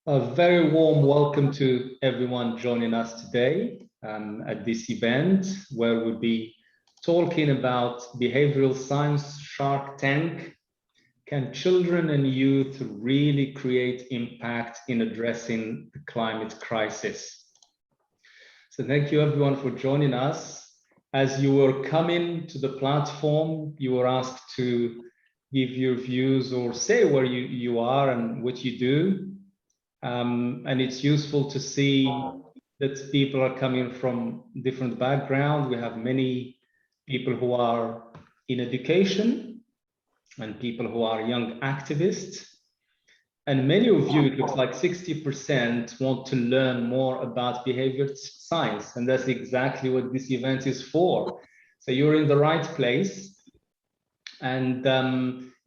A very warm welcome to everyone joining us today at this event where we'll be talking about behavioral science Shark Tank. Can children and youth really create impact in addressing the climate crisis? So thank you everyone for joining us. As you were coming to the platform, you were asked to give your views or say where you are and what you do. And it's useful to see that people are coming from different backgrounds. We have many people who are in education and people who are young activists. And many of you, it looks like 60% want to learn more about behavior science. And that's exactly what this event is for. So you're in the right place. And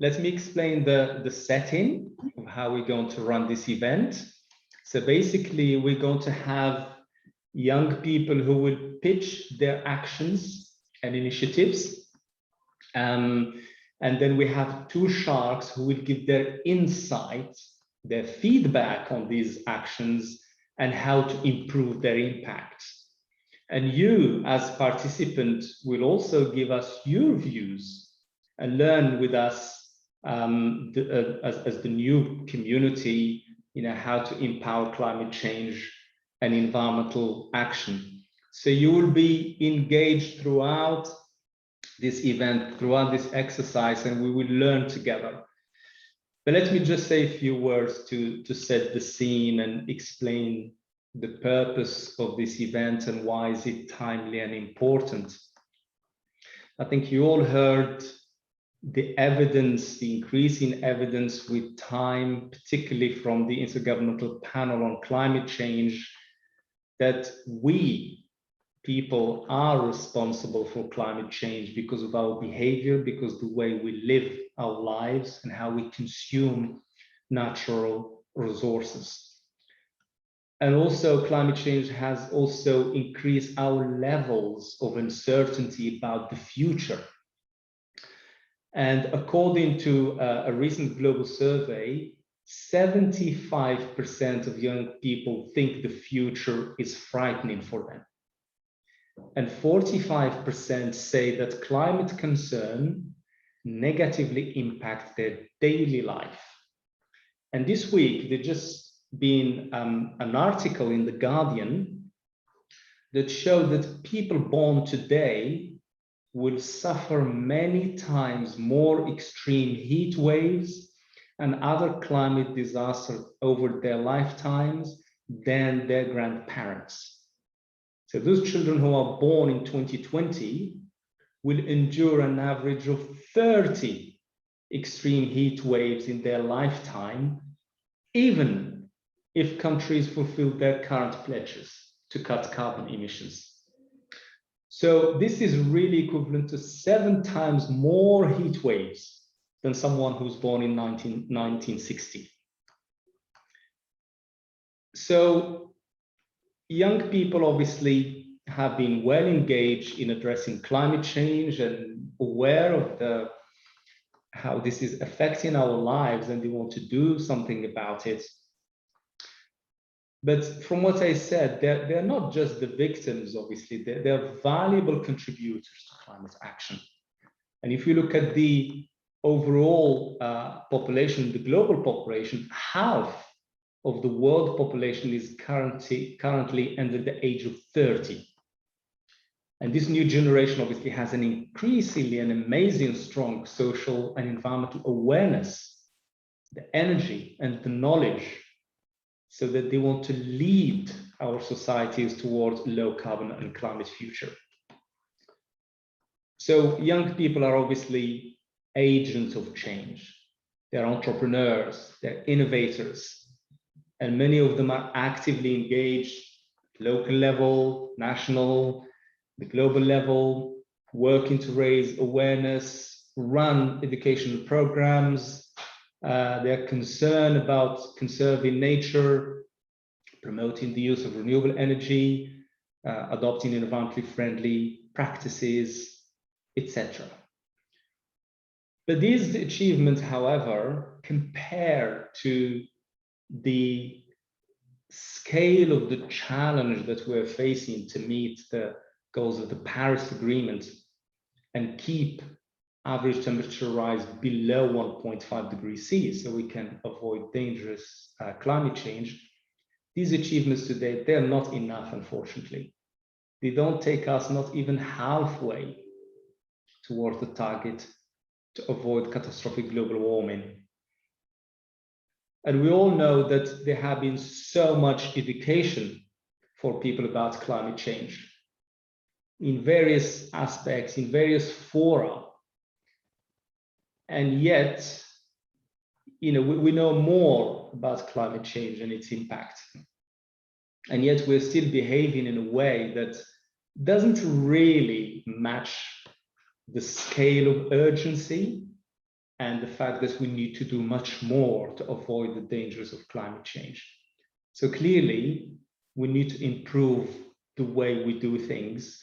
let me explain the setting of how we're going to run this event. So basically, we're going to have young people who will pitch their actions and initiatives. And then we have two sharks who will give their insights, their feedback on these actions and how to improve their impact. And you, as participants, will also give us your views and learn with us as the new community, how to empower climate change and environmental action. So you will be engaged throughout this event, throughout this exercise, and we will learn together. But let me just say a few words to set the scene and explain the purpose of this event and why is it timely and important. I think you all heard the evidence, the increasing evidence with time, particularly from the Intergovernmental Panel on Climate Change, that we people are responsible for climate change because of our behavior, because the way we live our lives and how we consume natural resources. And also climate change has also increased our levels of uncertainty about the future. And according to a recent global survey, 75% of young people think the future is frightening for them. And 45% say that climate concern negatively impact their daily life. And this week, there's just been an article in The Guardian that showed that people born today will suffer many times more extreme heat waves and other climate disasters over their lifetimes than their grandparents. So those children who are born in 2020 will endure an average of 30 extreme heat waves in their lifetime, even if countries fulfill their current pledges to cut carbon emissions. So this is really equivalent to 7 times more heat waves than someone who's born in 1960. So young people obviously have been well engaged in addressing climate change and aware of how this is affecting our lives, and they want to do something about it. But from what I said, they're not just the victims, obviously, they're valuable contributors to climate action. And if you look at the overall population, the global population, half of the world population is currently under the age of 30. And this new generation obviously has an increasingly and amazing strong social and environmental awareness, the energy and the knowledge, so that they want to lead our societies towards low carbon and climate future. So young people are obviously agents of change. They're entrepreneurs, they're innovators, and many of them are actively engaged at local level, national, the global level, working to raise awareness, run educational programs. They're concerned about conserving nature, promoting the use of renewable energy, adopting environmentally friendly practices, etc. But these achievements, however, compare to the scale of the challenge that we're facing to meet the goals of the Paris Agreement and keep average temperature rise below 1.5 degrees C so we can avoid dangerous climate change, these achievements today, they're not enough, unfortunately. They don't take us not even halfway towards the target to avoid catastrophic global warming. And we all know that there have been so much education for people about climate change in various aspects, in various fora. And yet, we know more about climate change and its impact. And yet we're still behaving in a way that doesn't really match the scale of urgency and the fact that we need to do much more to avoid the dangers of climate change. So clearly, we need to improve the way we do things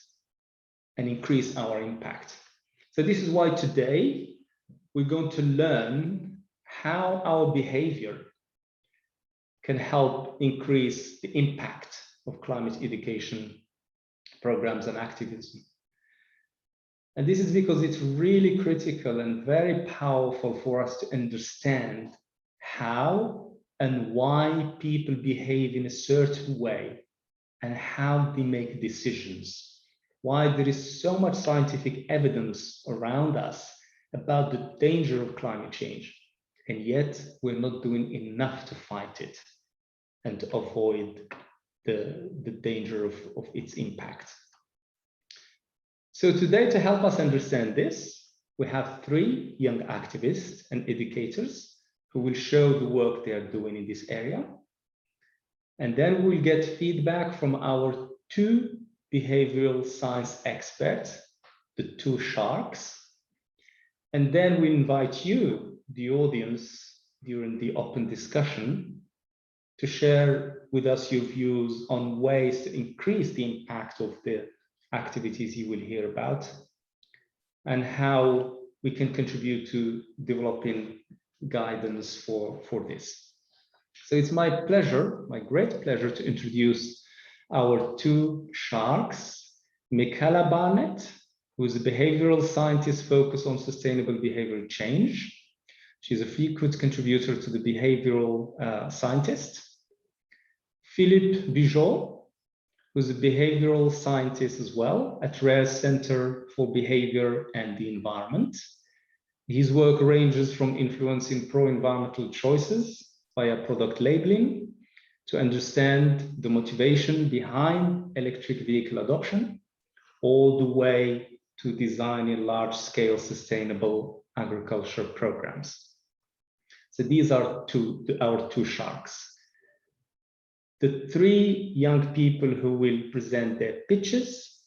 and increase our impact. So this is why today we're going to learn how our behavior can help increase the impact of climate education programs and activism. And this is because it's really critical and very powerful for us to understand how and why people behave in a certain way and how they make decisions. Why there is so much scientific evidence around us about the danger of climate change, and yet we're not doing enough to fight it and to avoid the danger of its impact. So today, to help us understand this, we have 3 young activists and educators who will show the work they are doing in this area. And then we'll get feedback from our 2 behavioral science experts, the 2 sharks. And then we invite you, the audience, during the open discussion, to share with us your views on ways to increase the impact of the activities you will hear about and how we can contribute to developing guidance for this. So it's my pleasure, my great pleasure, to introduce our 2 sharks, Michaela Barnett, who is a behavioral scientist focused on sustainable behavioral change. She's a frequent contributor to the Behavioral Scientist. Philippe Bijot, who's a behavioral scientist as well at Rare Center for Behavior and the Environment. His work ranges from influencing pro-environmental choices via product labeling to understand the motivation behind electric vehicle adoption, all the way to designing large-scale sustainable agriculture programs. So these are our 2 sharks. The 3 young people who will present their pitches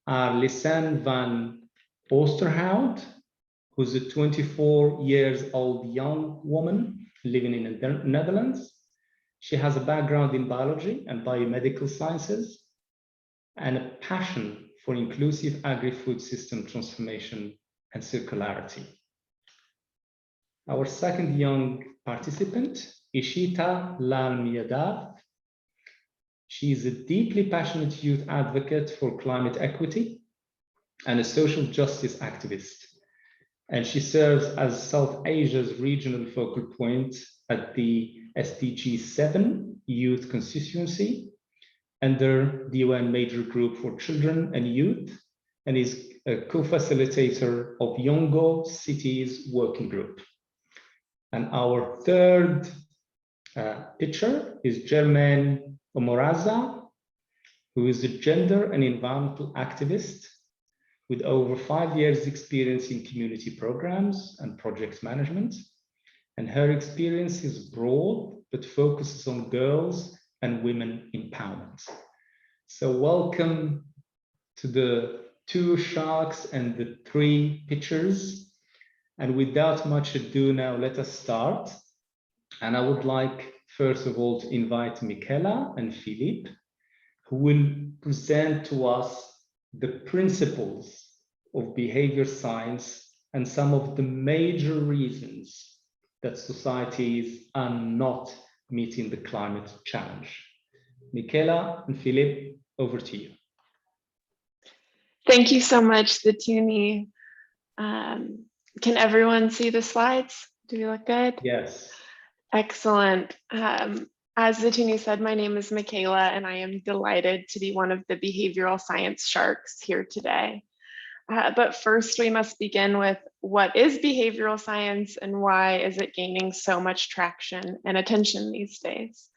are Lisanne van Oosterhout, who's a 24-year-old young woman living in the Netherlands. She has a background in biology and biomedical sciences and a passion for inclusive agri-food system transformation and circularity. Our second young participant, Ishita Lal-Miadav. She is a deeply passionate youth advocate for climate equity and a social justice activist. And she serves as South Asia's regional focal point at the SDG 7 Youth Constituency under the UN Major Group for Children and Youth, and is a co-facilitator of Yongo Cities Working Group. And our third pitcher is Germaine Omoraza, who is a gender and environmental activist with over 5 years experience in community programs and project management. And her experience is broad, but focuses on girls and women empowerment. So welcome to the 2 sharks and the 3 pitchers. And without much ado now, let us start. And I would like, first of all, to invite Michaela and Philippe, who will present to us the principles of behavior science and some of the major reasons that societies are not meeting the climate challenge. Michaela and Philippe, over to you. Thank you so much, Zatuni. Can everyone see the slides? Do we look good? Yes. Excellent. As Zatuni said, my name is Michaela, and I am delighted to be one of the behavioral science sharks here today. But first, we must begin with what is behavioral science and why is it gaining so much traction and attention these days?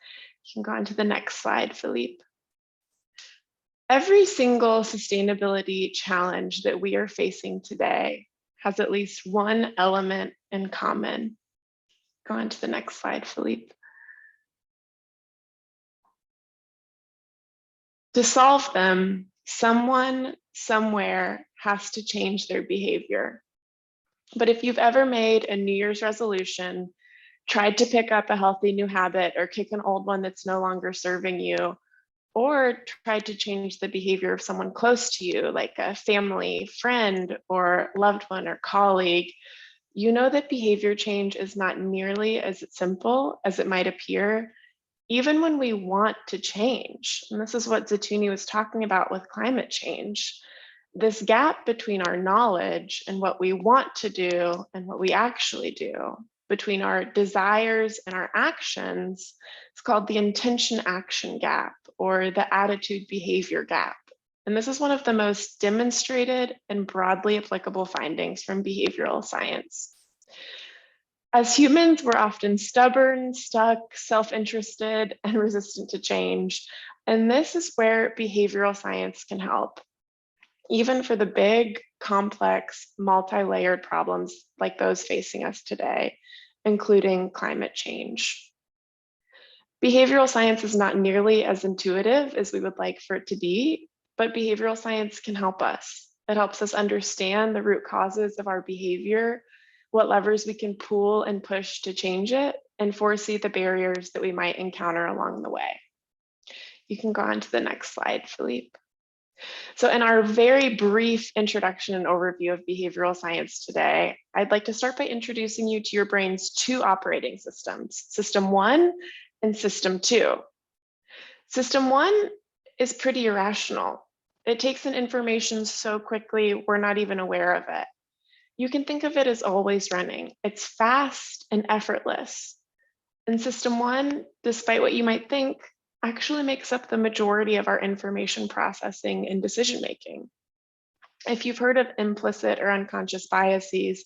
You can go on to the next slide, Philippe. Every single sustainability challenge that we are facing today has at least one element in common. Go on to the next slide, Philippe. To solve them, someone somewhere has to change their behavior. But if you've ever made a New Year's resolution, tried to pick up a healthy new habit or kick an old one that's no longer serving you, or tried to change the behavior of someone close to you, like a family, friend, or loved one or colleague, you know that behavior change is not nearly as simple as it might appear, even when we want to change. And this is what Zatuni was talking about with climate change. This gap between our knowledge and what we want to do and what we actually do, between our desires and our actions, it's called the intention action gap or the attitude behavior gap. And this is one of the most demonstrated and broadly applicable findings from behavioral science. As humans, we're often stubborn, stuck, self-interested, and resistant to change. And this is where behavioral science can help, even for the big, complex, multi-layered problems like those facing us today, including climate change. Behavioral science is not nearly as intuitive as we would like for it to be, but behavioral science can help us. It helps us understand the root causes of our behavior, what levers we can pull and push to change it, and foresee the barriers that we might encounter along the way. You can go on to the next slide, Philippe. So in our very brief introduction and overview of behavioral science today, I'd like to start by introducing you to your brain's two operating systems, System 1 and System 2. System 1 is pretty irrational. It takes in information so quickly, we're not even aware of it. You can think of it as always running. It's fast and effortless. And System 1, despite what you might think, actually makes up the majority of our information processing and decision making. If you've heard of implicit or unconscious biases,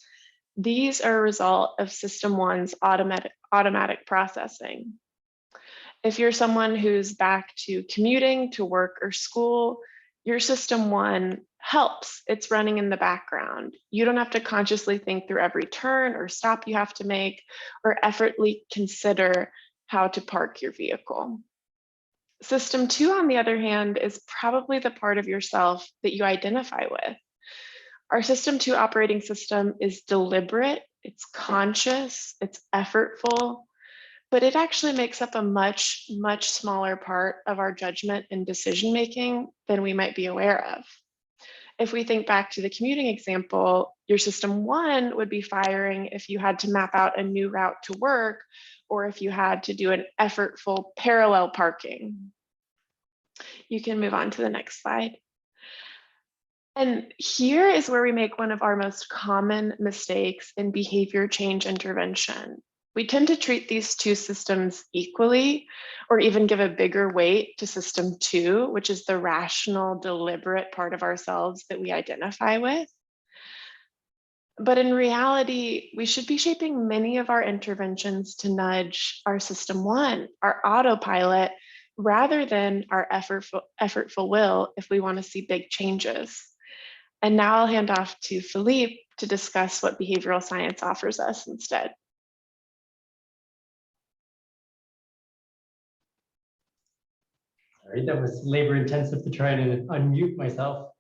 these are a result of System 1's automatic processing. If you're someone who's back to commuting to work or school, your System 1 helps. It's running in the background. You don't have to consciously think through every turn or stop you have to make, or effortlessly consider how to park your vehicle. System 2, on the other hand, is probably the part of yourself that you identify with. Our System 2 operating system is deliberate, it's conscious, it's effortful, but it actually makes up a much, much smaller part of our judgment and decision making than we might be aware of. If we think back to the commuting example, your System 1 would be firing if you had to map out a new route to work, or if you had to do an effortful parallel parking. You can move on to the next slide. And here is where we make one of our most common mistakes in behavior change intervention. We tend to treat these two systems equally, or even give a bigger weight to System 2, which is the rational, deliberate part of ourselves that we identify with. But in reality, we should be shaping many of our interventions to nudge our System 1, our autopilot, rather than our effortful will if we want to see big changes. And now I'll hand off to Philippe to discuss what behavioral science offers us instead. Sorry, that was labor intensive to try to unmute myself.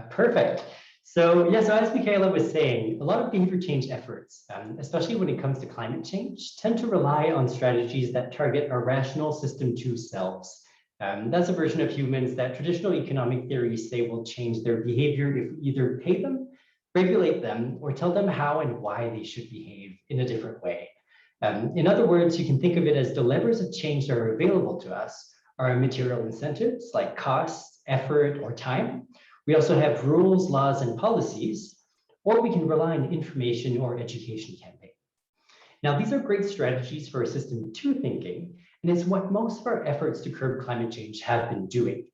Perfect. So yeah, so as Michaela was saying, a lot of behavior change efforts, especially when it comes to climate change, tend to rely on strategies that target our rational System 2 selves. That's a version of humans that traditional economic theories say will change their behavior if we either pay them, regulate them, or tell them how and why they should behave in a different way. In other words, you can think of it as the levers of change that are available to us are material incentives like cost, effort, or time. We also have rules, laws, and policies, or we can rely on information or education campaigns. Now, these are great strategies for system 2 thinking, and it's what most of our efforts to curb climate change have been doing.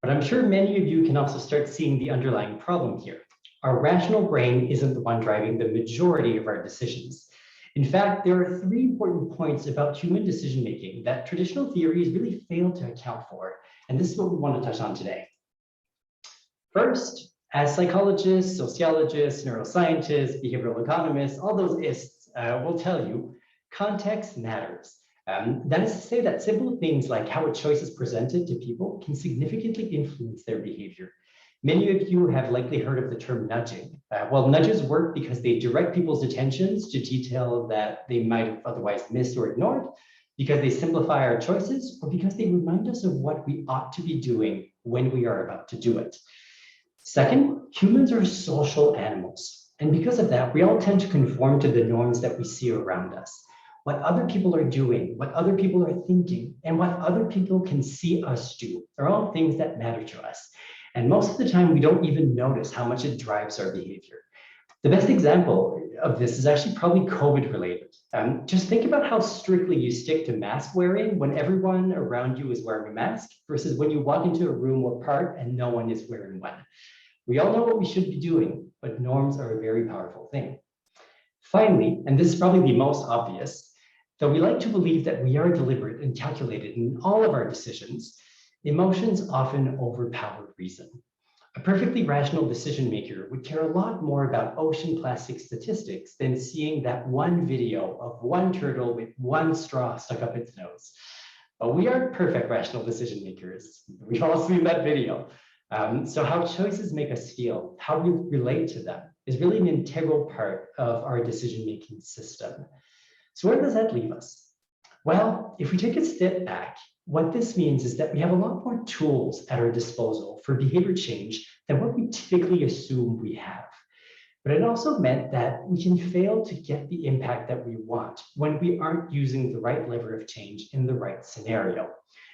But I'm sure many of you can also start seeing the underlying problem here. Our rational brain isn't the one driving the majority of our decisions. In fact, there are 3 important points about human decision-making that traditional theories really fail to account for, and this is what we want to touch on today. First, as psychologists, sociologists, neuroscientists, behavioral economists, all those ists will tell you, context matters. That is to say that simple things like how a choice is presented to people can significantly influence their behavior. Many of you have likely heard of the term nudging. Well, nudges work because they direct people's attentions to detail that they might have otherwise missed or ignored, because they simplify our choices, or because they remind us of what we ought to be doing when we are about to do it. Second, humans are social animals. And because of that, we all tend to conform to the norms that we see around us. What other people are doing, what other people are thinking, and what other people can see us do are all things that matter to us. And most of the time, we don't even notice how much it drives our behavior. The best example of this is actually probably COVID related. Just think about how strictly you stick to mask wearing when everyone around you is wearing a mask versus when you walk into a room apart and no one is wearing one. We all know what we should be doing, but norms are a very powerful thing. Finally, and this is probably the most obvious, though we like to believe that we are deliberate and calculated in all of our decisions, emotions often overpower reason. A perfectly rational decision maker would care a lot more about ocean plastic statistics than seeing that one video of one turtle with one straw stuck up its nose. But we aren't perfect rational decision makers. We've all seen that video. So how choices make us feel, how we relate to them, is really an integral part of our decision-making system. So where does that leave us? Well, if we take a step back, what this means is that we have a lot more tools at our disposal for behavior change than what we typically assume we have. But it also meant that we can fail to get the impact that we want when we aren't using the right lever of change in the right scenario.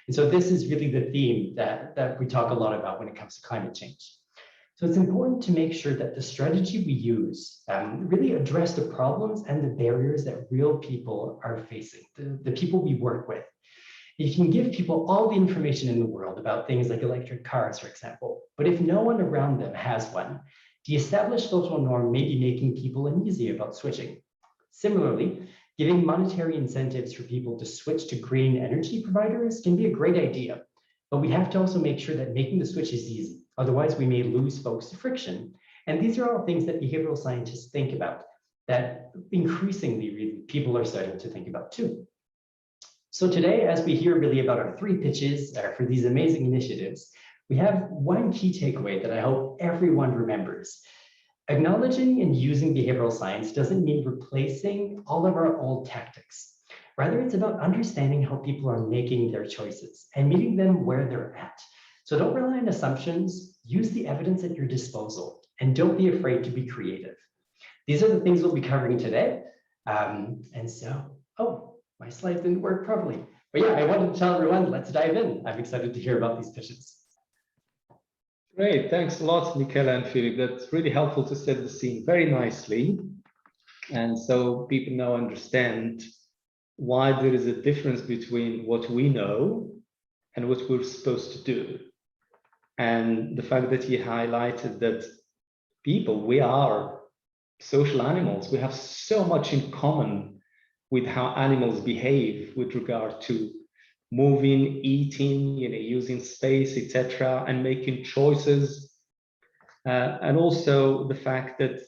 And so this is really the theme that we talk a lot about when it comes to climate change. So it's important to make sure that the strategy we use really address the problems and the barriers that real people are facing, the people we work with. You can give people all the information in the world about things like electric cars, for example, but if no one around them has one, the established social norm may be making people uneasy about switching. Similarly, giving monetary incentives for people to switch to green energy providers can be a great idea, but we have to also make sure that making the switch is easy. Otherwise, we may lose folks to friction. And these are all things that behavioral scientists think about, that increasingly people are starting to think about too. So today, as we hear really about our 3 pitches for these amazing initiatives, we have one key takeaway that I hope everyone remembers. Acknowledging and using behavioral science doesn't mean replacing all of our old tactics. Rather, it's about understanding how people are making their choices and meeting them where they're at. So don't rely on assumptions, use the evidence at your disposal, and don't be afraid to be creative. These are the things we'll be covering today. My slides didn't work properly. But yeah, I wanted to tell everyone, let's dive in. I'm excited to hear about these pitches. Great, thanks a lot, Michela and Philip. That's really helpful to set the scene very nicely. And so people now understand why there is a difference between what we know and what we're supposed to do. And the fact that you highlighted that people, we are social animals. We have so much in common with how animals behave with regard to moving, eating, using space, etc., and making choices. And also the fact that,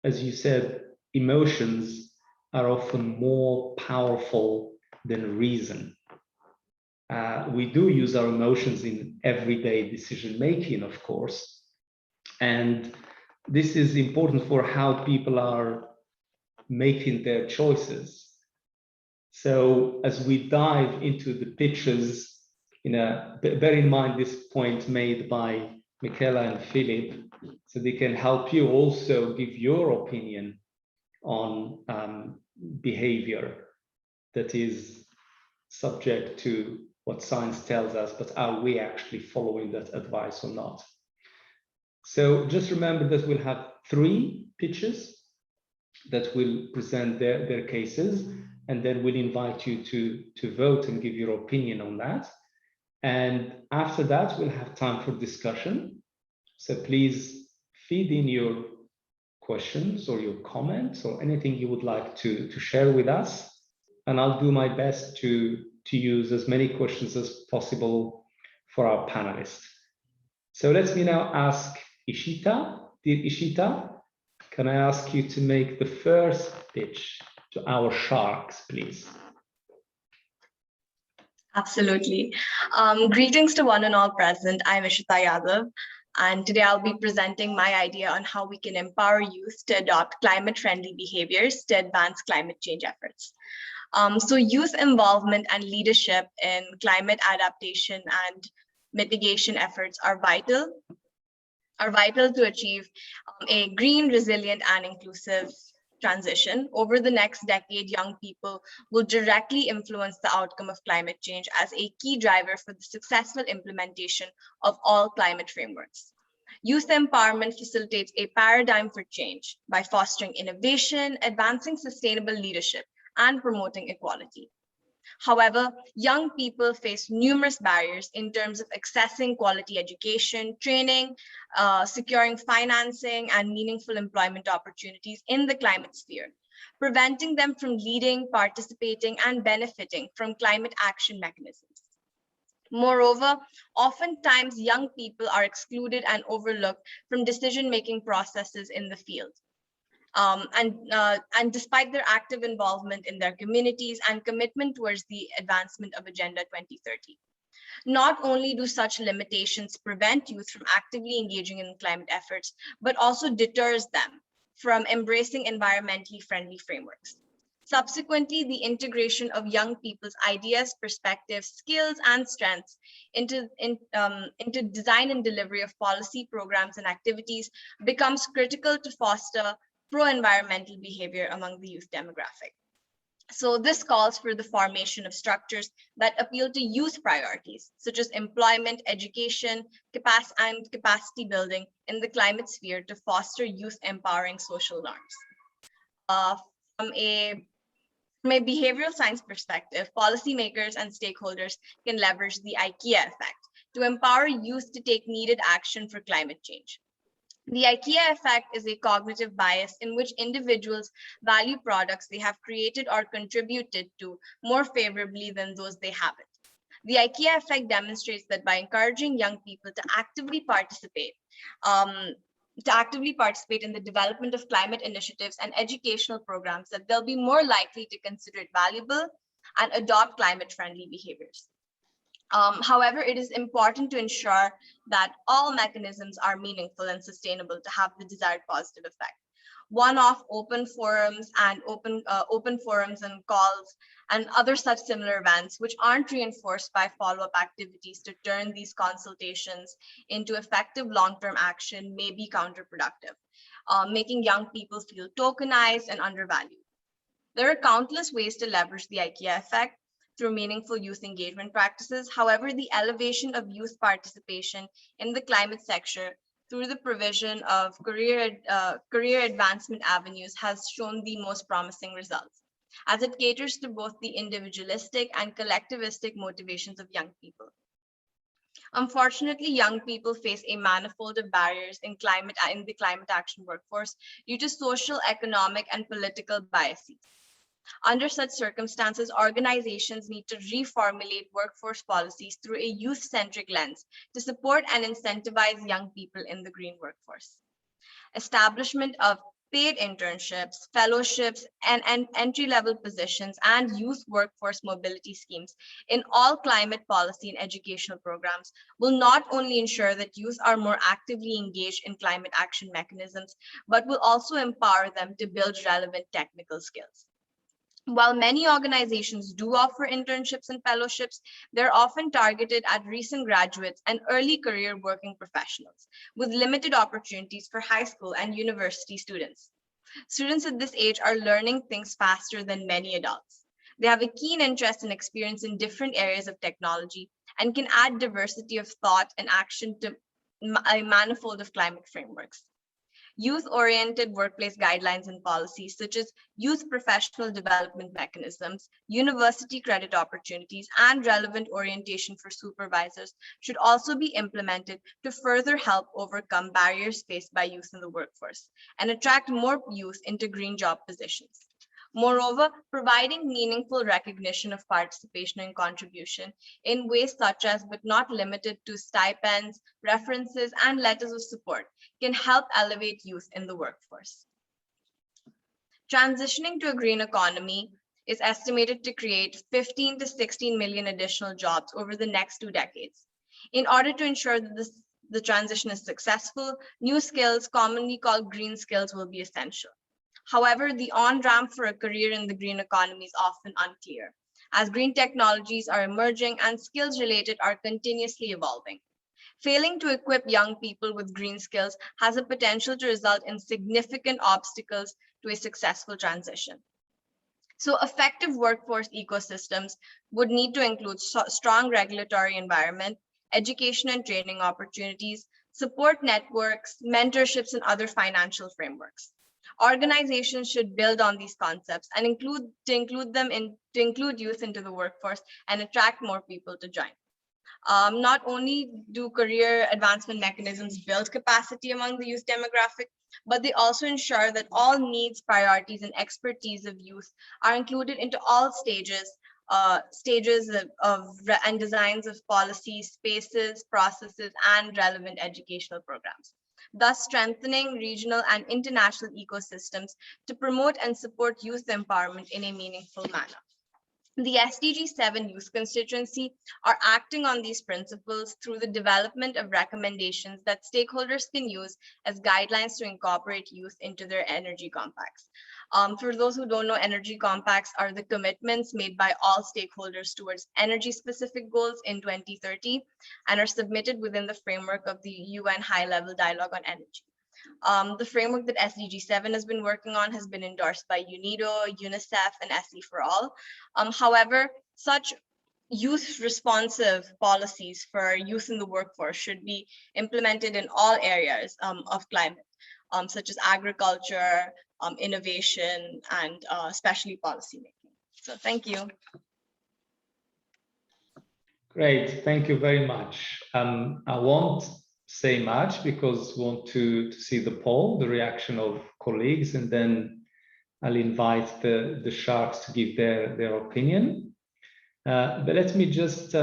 as you said, emotions are often more powerful than reason. We do use our emotions in everyday decision-making, of course. And this is important for how people are making their choices. So as we dive into the pitches, bear in mind this point made by Michela and Philip, so they can help you also give your opinion on behavior that is subject to what science tells us, but are we actually following that advice or not? So just remember that we'll have 3 pitches that will present their cases, and then we'll invite you to vote and give your opinion on that. And after that, we'll have time for discussion. So please feed in your questions or your comments or anything you would like to share with us. And I'll do my best to use as many questions as possible for our panelists. So let me now ask Ishita. Dear Ishita, can I ask you to make the first pitch to our sharks, please? Absolutely. Greetings to one and all present. I'm Ishita Yadav, and today I'll be presenting my idea on how we can empower youth to adopt climate-friendly behaviors to advance climate change efforts. So youth involvement and leadership in climate adaptation and mitigation efforts are vital to achieve a green, resilient, and inclusive transition. Over the next decade, young people will directly influence the outcome of climate change as a key driver for the successful implementation of all climate frameworks. Youth empowerment facilitates a paradigm for change by fostering innovation, advancing sustainable leadership, and promoting equality. However, young people face numerous barriers in terms of accessing quality education, training, securing financing, and meaningful employment opportunities in the climate sphere, preventing them from leading, participating, and benefiting from climate action mechanisms. Moreover, oftentimes young people are excluded and overlooked from decision-making processes in the field. And despite their active involvement in their communities and commitment towards the advancement of Agenda 2030. Not only do such limitations prevent youth from actively engaging in climate efforts, but also deters them from embracing environmentally friendly frameworks. Subsequently, the integration of young people's ideas, perspectives, skills, and strengths into design and delivery of policy programs and activities becomes critical to foster pro-environmental behavior among the youth demographic. So this calls for the formation of structures that appeal to youth priorities, such as employment, education, and capacity building in the climate sphere to foster youth empowering social norms. From a behavioral science perspective, policymakers and stakeholders can leverage the IKEA effect to empower youth to take needed action for climate change. The IKEA effect is a cognitive bias in which individuals value products they have created or contributed to more favorably than those they haven't. The IKEA effect demonstrates that by encouraging young people to actively participate in the development of climate initiatives and educational programs, that they'll be more likely to consider it valuable and adopt climate-friendly behaviors. However, it is important to ensure that all mechanisms are meaningful and sustainable to have the desired positive effect. One-off open forums and calls and other such similar events, which aren't reinforced by follow-up activities to turn these consultations into effective long-term action, may be counterproductive, making young people feel tokenized and undervalued. There are countless ways to leverage the IKEA effect through meaningful youth engagement practices. However, the elevation of youth participation in the climate sector through the provision of career advancement avenues has shown the most promising results, as it caters to both the individualistic and collectivistic motivations of young people. Unfortunately, young people face a manifold of barriers in the climate action workforce due to social, economic, and political biases. Under such circumstances, organizations need to reformulate workforce policies through a youth-centric lens to support and incentivize young people in the green workforce. Establishment of paid internships, fellowships, and entry-level positions and youth workforce mobility schemes in all climate policy and educational programs will not only ensure that youth are more actively engaged in climate action mechanisms, but will also empower them to build relevant technical skills. While many organizations do offer internships and fellowships, they're often targeted at recent graduates and early career working professionals with limited opportunities for high school and university students. Students at this age are learning things faster than many adults. They have a keen interest and experience in different areas of technology and can add diversity of thought and action to a manifold of climate frameworks. Youth-oriented workplace guidelines and policies, such as youth professional development mechanisms, university credit opportunities, and relevant orientation for supervisors should also be implemented to further help overcome barriers faced by youth in the workforce and attract more youth into green job positions. Moreover, providing meaningful recognition of participation and contribution in ways such as, but not limited to, stipends, references, and letters of support can help elevate youth in the workforce. Transitioning to a green economy is estimated to create 15 to 16 million additional jobs over the next 2 decades. In order to ensure that the transition is successful, new skills, commonly called green skills, will be essential. However, the on-ramp for a career in the green economy is often unclear, as green technologies are emerging and skills related are continuously evolving. Failing to equip young people with green skills has a potential to result in significant obstacles to a successful transition. So effective workforce ecosystems would need to include strong regulatory environment, education and training opportunities, support networks, mentorships, and other financial frameworks. Organizations should build on these concepts and include youth into the workforce and attract more people to join. Not only do career advancement mechanisms build capacity among the youth demographic, but they also ensure that all needs, priorities, and expertise of youth are included into all stages and designs of policies, spaces, processes, and relevant educational programs, thus strengthening regional and international ecosystems to promote and support youth empowerment in a meaningful manner. The SDG 7 Youth Constituency are acting on these principles through the development of recommendations that stakeholders can use as guidelines to incorporate youth into their energy compacts. For those who don't know, energy compacts are the commitments made by all stakeholders towards energy-specific goals in 2030 and are submitted within the framework of the UN High-Level Dialogue on Energy. The framework that SDG 7 has been working on has been endorsed by UNIDO, UNICEF, and SE for All. However, such youth responsive policies for youth in the workforce should be implemented in all areas of climate, such as agriculture, innovation, and especially policymaking. So thank you. Great, thank you very much. I won't say much because we want to see the poll, the reaction of colleagues, and then I'll invite the sharks to give their opinion. But let me just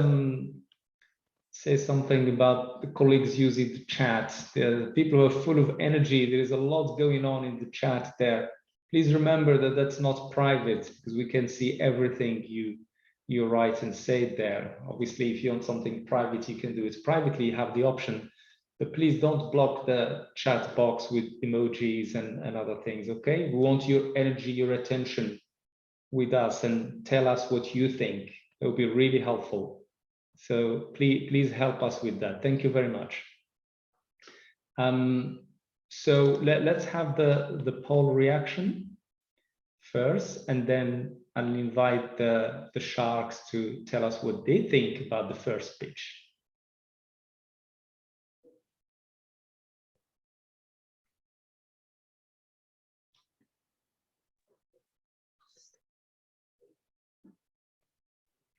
say something about the colleagues using the chat. The people who are full of energy. There is a lot going on in the chat there. Please remember that that's not private, because we can see everything you write and say there. Obviously, if you want something private, you can do it privately. You have the option. But please don't block the chat box with emojis and other things, okay? We want your energy, your attention with us, and tell us what you think. It will be really helpful. So please help us with that. Thank you very much. So let's have the poll reaction first, and then I'll invite the sharks to tell us what they think about the first pitch.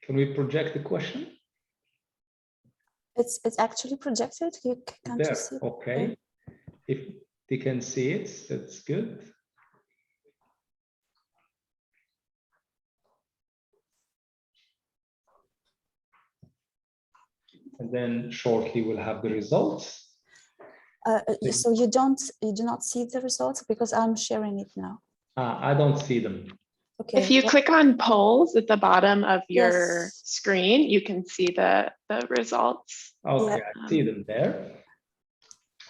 Can we project the question? It's actually projected. You can't there. see it. Okay. Yeah. If they can see it, that's good. And then shortly we'll have the results. So you do not see the results because I'm sharing it now. I don't see them. Okay. If you click on polls at the bottom of your Yes. screen, you can see the results. Okay, Yeah. I see them there.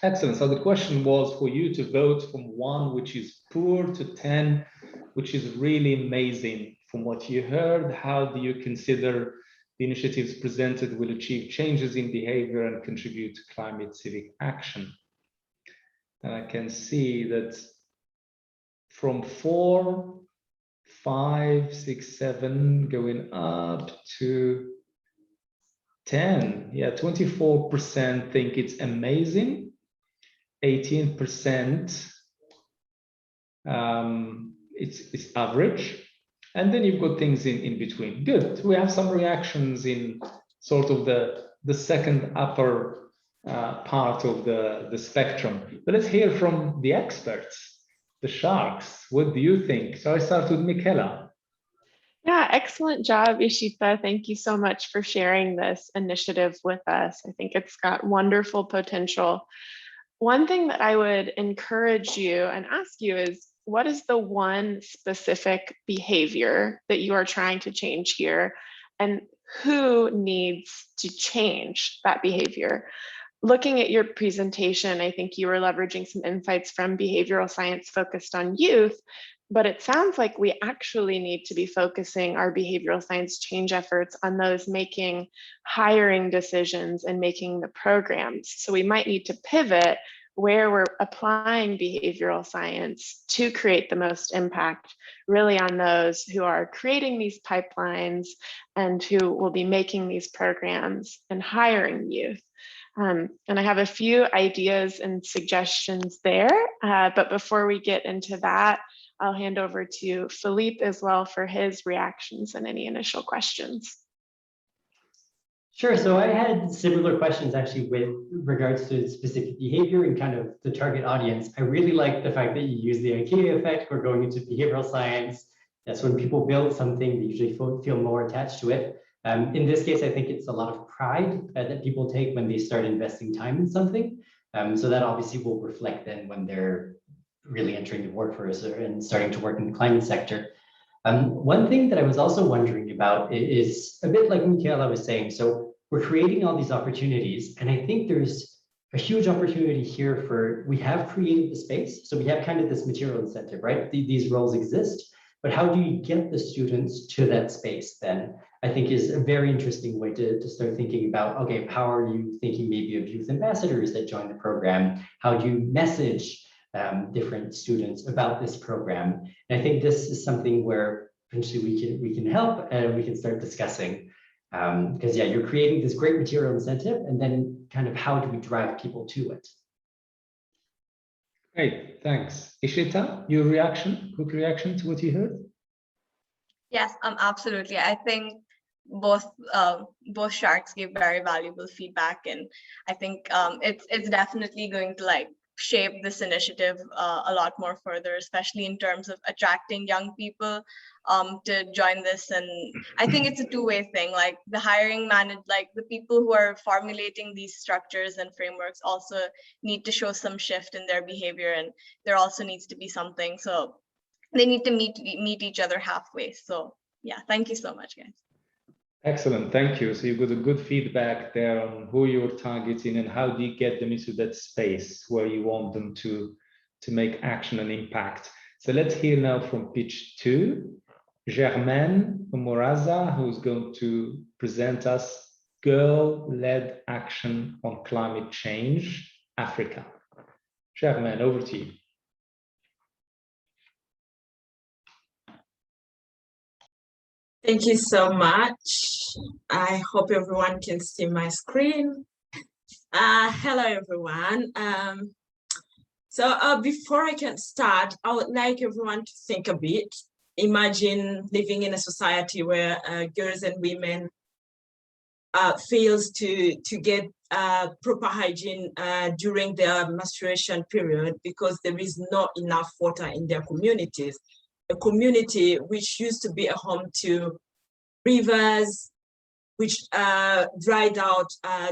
Excellent. So the question was for you to vote from 1, which is poor, to 10, which is really amazing. From what you heard, how do you consider the initiatives presented will achieve changes in behavior and contribute to climate civic action? And I can see that from 4 5, 6, 7, going up to 10. Yeah, 24% think it's amazing. 18% it's average. And then you've got things in between. Good. We have some reactions in sort of the second upper part of the spectrum. But let's hear from the experts, the sharks. What do you think? So I start with Michaela. Yeah, excellent job, Ishita. Thank you so much for sharing this initiative with us. I think it's got wonderful potential. One thing that I would encourage you and ask you is, what is the one specific behavior that you are trying to change here? And who needs to change that behavior? Looking at your presentation, I think you were leveraging some insights from behavioral science focused on youth, but it sounds like we actually need to be focusing our behavioral science change efforts on those making hiring decisions and making the programs. So we might need to pivot where we're applying behavioral science to create the most impact, really on those who are creating these pipelines and who will be making these programs and hiring youth. And I have a few ideas and suggestions there, but before we get into that, I'll hand over to Philippe as well for his reactions and any initial questions. Sure. So I had similar questions actually with regards to specific behavior and kind of the target audience. I really like the fact that you use the IKEA effect. We're going into behavioral science. That's when people build something, they usually feel more attached to it. In this case, I think it's a lot of pride that people take when they start investing time in something. So that obviously will reflect then when they're really entering the workforce and starting to work in the climate sector. One thing that I was also wondering about is a bit like Michaela was saying. So we're creating all these opportunities, and I think there's a huge opportunity here for, we have created the space. So we have kind of this material incentive, right? These roles exist, but how do you get the students to that space then? I think is a very interesting way to start thinking about, okay, how are you thinking maybe of youth ambassadors that join the program? How do you message different students about this program? And I think this is something where potentially we can help and we can start discussing, because yeah, you're creating this great material incentive, and then kind of how do we drive people to it? Great, thanks. Ishita, your reaction, quick reaction to what you heard? Yes, absolutely. I think both sharks gave very valuable feedback, and I think it's definitely going to like shape this initiative a lot more further, especially in terms of attracting young people to join this. And I think it's a two-way thing. Like the hiring like the people who are formulating these structures and frameworks also need to show some shift in their behavior, and there also needs to be something. So they need to meet each other halfway. So yeah, thank you so much, guys. Excellent, thank you. So you've got a good feedback there on who you're targeting and how do you get them into that space where you want them to make action and impact. So let's hear now from pitch 2, Germaine Moraza, who's going to present us Girl-Led Action on Climate Change, Africa. Germaine, over to you. Thank you so much. I hope everyone can see my screen. Hello, everyone. So before I can start, I would like everyone to think a bit. Imagine living in a society where girls and women fails to get proper hygiene during their menstruation period because there is not enough water in their communities. A community which used to be a home to rivers, which dried out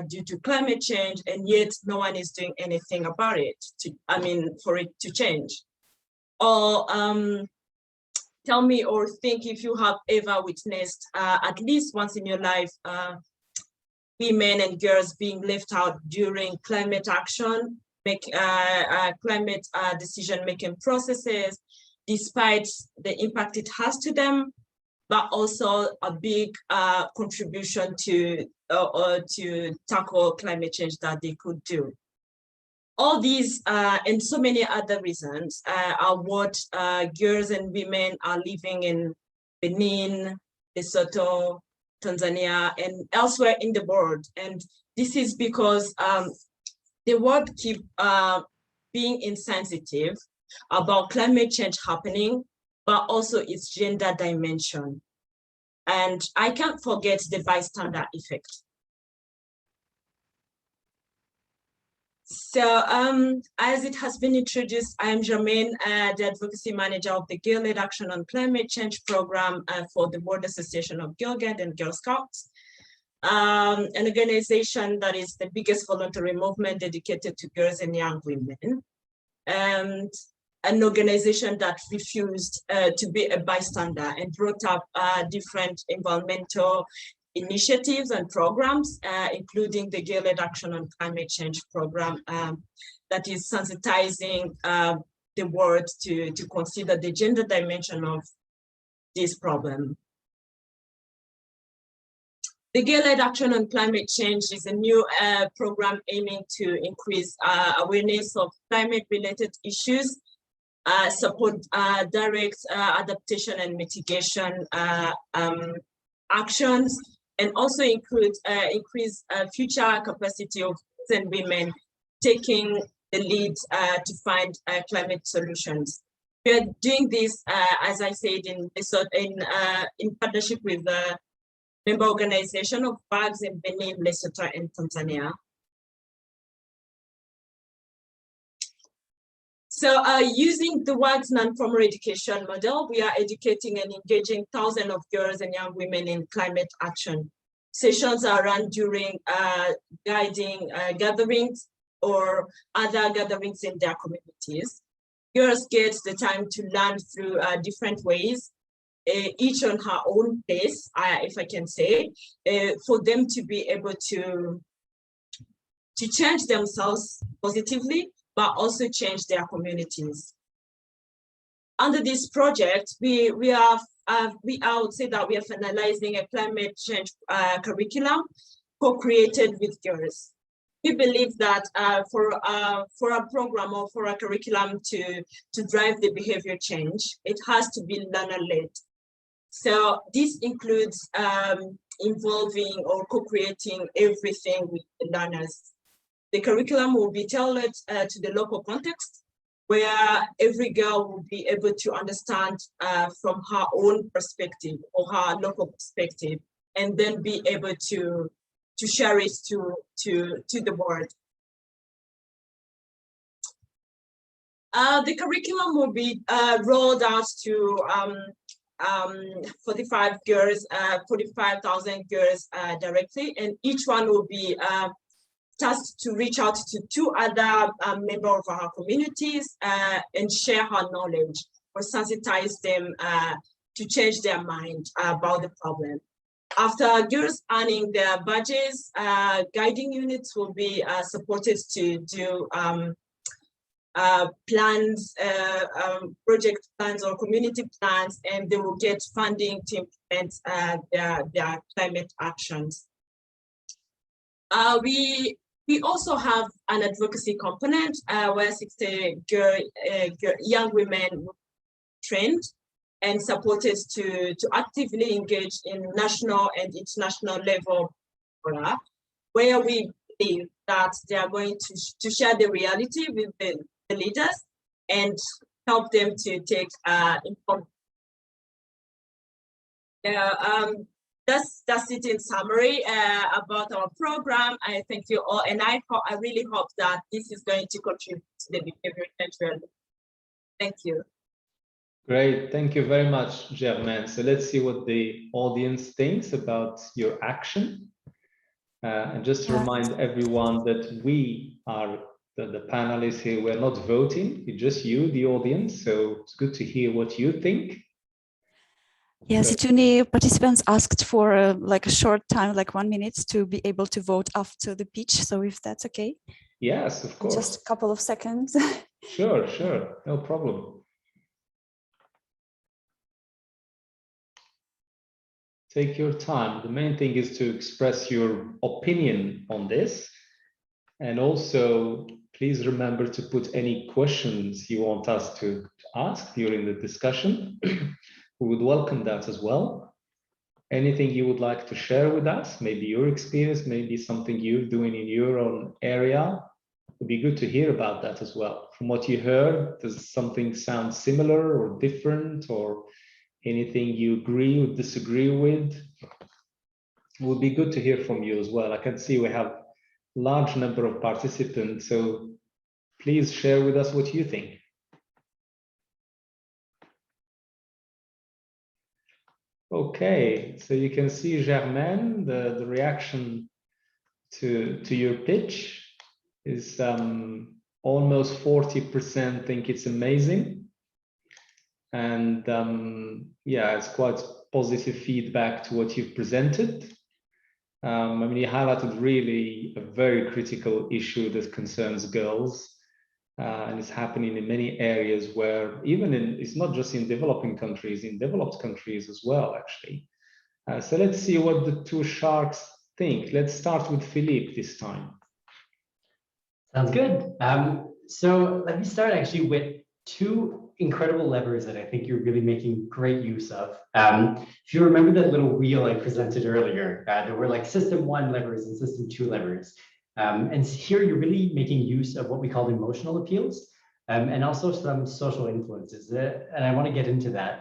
due to climate change, and yet no one is doing anything about it, for it to change. Or tell me or think if you have ever witnessed at least once in your life women and girls being left out during climate action, climate decision-making processes, despite the impact it has to them, but also a big contribution to tackle climate change that they could do. All these and so many other reasons are what girls and women are living in Benin, Lesotho, Tanzania, and elsewhere in the world. And this is because the world keeps being insensitive about climate change happening, but also its gender dimension. And I can't forget the bystander effect. So as it has been introduced, I am Germaine, the Advocacy Manager of the Girl-led Action on Climate Change Program for the World Association of Girl Guides and Girl Scouts, an organization that is the biggest voluntary movement dedicated to girls and young women, and an organization that refused to be a bystander and brought up different environmental initiatives and programs, including the Girl-led Action on Climate Change program that is sensitizing the world to consider the gender dimension of this problem. The Girl-led Action on Climate Change is a new program aiming to increase awareness of climate-related issues, support direct adaptation and mitigation actions, and also increase future capacity of youth and women taking the lead to find climate solutions. We are doing this, as I said, in partnership with the member organization of BAGS in Benin, Lesotho, and Tanzania. So using the WAGS non-formal education model, we are educating and engaging thousands of girls and young women in climate action. Sessions are run during guiding gatherings or other gatherings in their communities. Girls get the time to learn through different ways, each on her own pace, if I can say, for them to be able to change themselves positively, but also change their communities. Under this project, I would say that we are finalizing a climate change curriculum co-created with girls. We believe that for a program or for a curriculum to drive the behavior change, it has to be learner-led. So this includes involving or co-creating everything with the learners. The curriculum will be tailored to the local context, where every girl will be able to understand from her own perspective or her local perspective, and then be able to share it to the world. The curriculum will be rolled out to 45,000 girls directly, and each one will be tasked to reach out to 2 other members of our communities and share her knowledge or sensitize them to change their mind about the problem. After girls earning their badges, guiding units will be supported to do plans, project plans or community plans, and they will get funding to implement their climate actions. We also have an advocacy component where 60 young women trained and supported to actively engage in national and international level fora, where we believe that they are going to share the reality with the leaders and help them to take informed. That's it in summary about our program. I thank you all, and I really hope that this is going to contribute to the behavior change. Thank you. Great, thank you very much, Germaine. So let's see what the audience thinks about your action. And just to remind everyone that we are the panelists here, we're not voting, it's just you, the audience. So it's good to hear what you think. Yes, Juni, participants asked for like a short time, like 1 minute, to be able to vote after the pitch. So if that's okay. Yes, of course. Just a couple of seconds. Sure, no problem. Take your time. The main thing is to express your opinion on this. And also, please remember to put any questions you want us to ask during the discussion. We would welcome that as well. Anything you would like to share with us, maybe your experience, maybe something you're doing in your own area. It would be good to hear about that as well. From what you heard, does something sound similar or different, or anything you agree or disagree with? It would be good to hear from you as well. I can see we have a large number of participants, so please share with us what you think. Okay, so you can see, Germaine, the reaction to your pitch is almost 40% think it's amazing. And yeah, it's quite positive feedback to what you've presented. I mean, you highlighted really a very critical issue that concerns girls. And it's happening in many areas where even it's not just in developing countries, in developed countries as well, actually. So let's see what the two sharks think. Let's start with Philippe this time. Sounds good. So let me start actually with two incredible levers that I think you're really making great use of. If you remember that little wheel I presented earlier, there were like system 1 levers and system 2 levers. And here you're really making use of what we call emotional appeals, and also some social influences. And I want to get into that,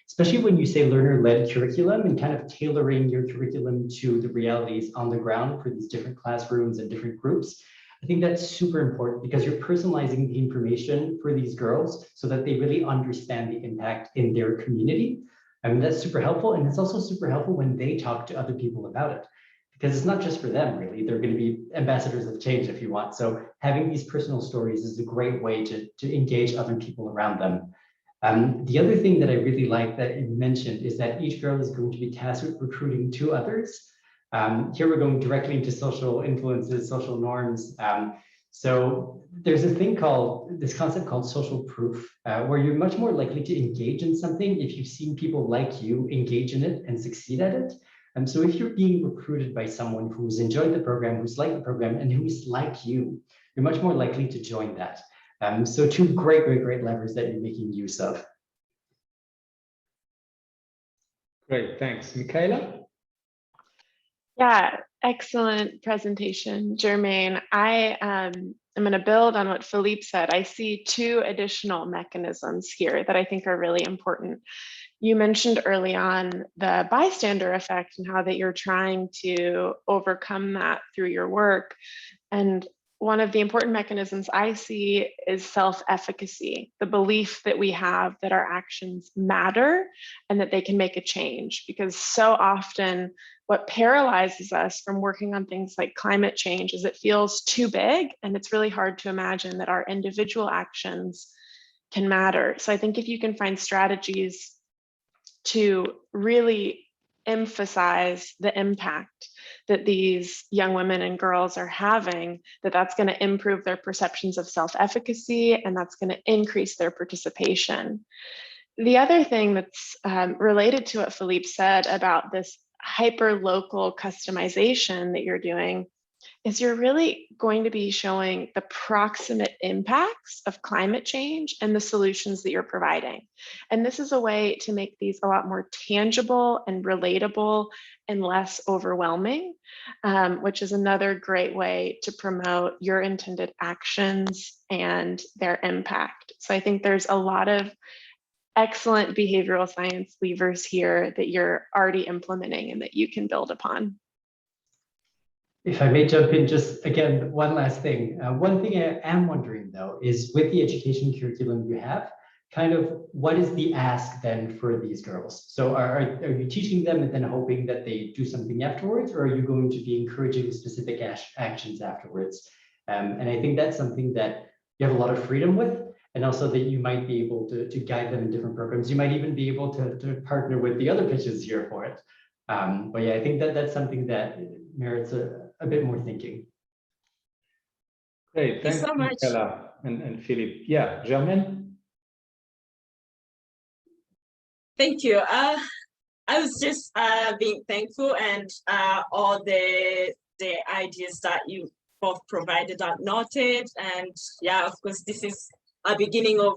especially when you say learner-led curriculum and kind of tailoring your curriculum to the realities on the ground for these different classrooms and different groups. I think that's super important because you're personalizing the information for these girls so that they really understand the impact in their community. I mean, that's super helpful. And it's also super helpful when they talk to other people about it, because it's not just for them, really. They're going to be ambassadors of change if you want. So having these personal stories is a great way to engage other people around them. The other thing that I really like that you mentioned is that each girl is going to be tasked with recruiting 2 others. Here we're going directly into social influences, social norms. So there's this concept called social proof, where you're much more likely to engage in something if you've seen people like you engage in it and succeed at it. So if you're being recruited by someone who's enjoyed the program, who's liked the program, and who's like you, you're much more likely to join that. So 2 great levers that you're making use of. Great, thanks. Michaela? Yeah, excellent presentation, Germaine. I am going to build on what Philippe said. I see 2 additional mechanisms here that I think are really important. You mentioned early on the bystander effect and how that you're trying to overcome that through your work. And one of the important mechanisms I see is self-efficacy, the belief that we have that our actions matter and that they can make a change. Because so often what paralyzes us from working on things like climate change is it feels too big, and it's really hard to imagine that our individual actions can matter. So I think if you can find strategies to really emphasize the impact that these young women and girls are having, that's going to improve their perceptions of self-efficacy, and that's going to increase their participation. The other thing that's related to what Philippe said about this hyper-local customization that you're doing is you're really going to be showing the proximate impacts of climate change and the solutions that you're providing. And this is a way to make these a lot more tangible and relatable and less overwhelming, which is another great way to promote your intended actions and their impact. So I think there's a lot of excellent behavioral science levers here that you're already implementing and that you can build upon. If I may jump in, just again, one last thing. One thing I am wondering though, is with the education curriculum you have, kind of what is the ask then for these girls? So are you teaching them and then hoping that they do something afterwards, or are you going to be encouraging specific actions afterwards? And I think that's something that you have a lot of freedom with, and also that you might be able to guide them in different programs. You might even be able to partner with the other pitches here for it. But yeah, I think that's something that merits a bit more thinking. Great, thanks so much, Michaela and Philippe. Yeah, Germaine? Thank you. I was just being thankful, and all the ideas that you both provided are noted. And yeah, of course, this is a beginning of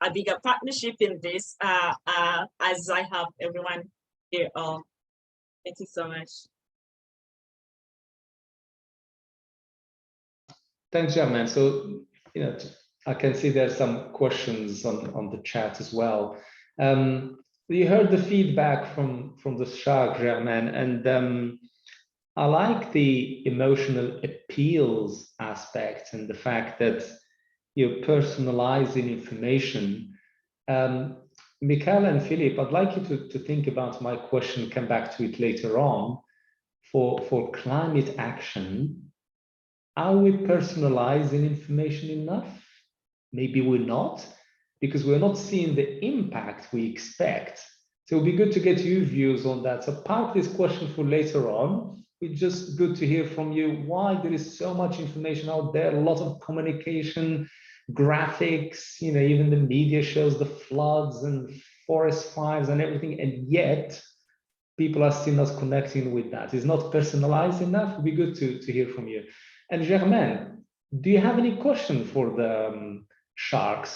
a bigger partnership in this, as I have everyone here. Thank you so much. Thanks, Germaine. So, I can see there's some questions on the chat as well. You heard the feedback from the shark, Germaine, and I like the emotional appeals aspect and the fact that you're personalizing information. Michaela and Philip, I'd like you to think about my question, come back to it later on. For climate action, are we personalizing information enough? Maybe we're not, because we're not seeing the impact we expect. So it'll be good to get your views on that. So park this question for later on. It's just good to hear from you why there is so much information out there, a lot of communication, graphics, even the media shows the floods and forest fires and everything, and yet people are still not connecting with that. It's not personalized enough. It'd be good to hear from you. And Germaine, do you have any question for the sharks?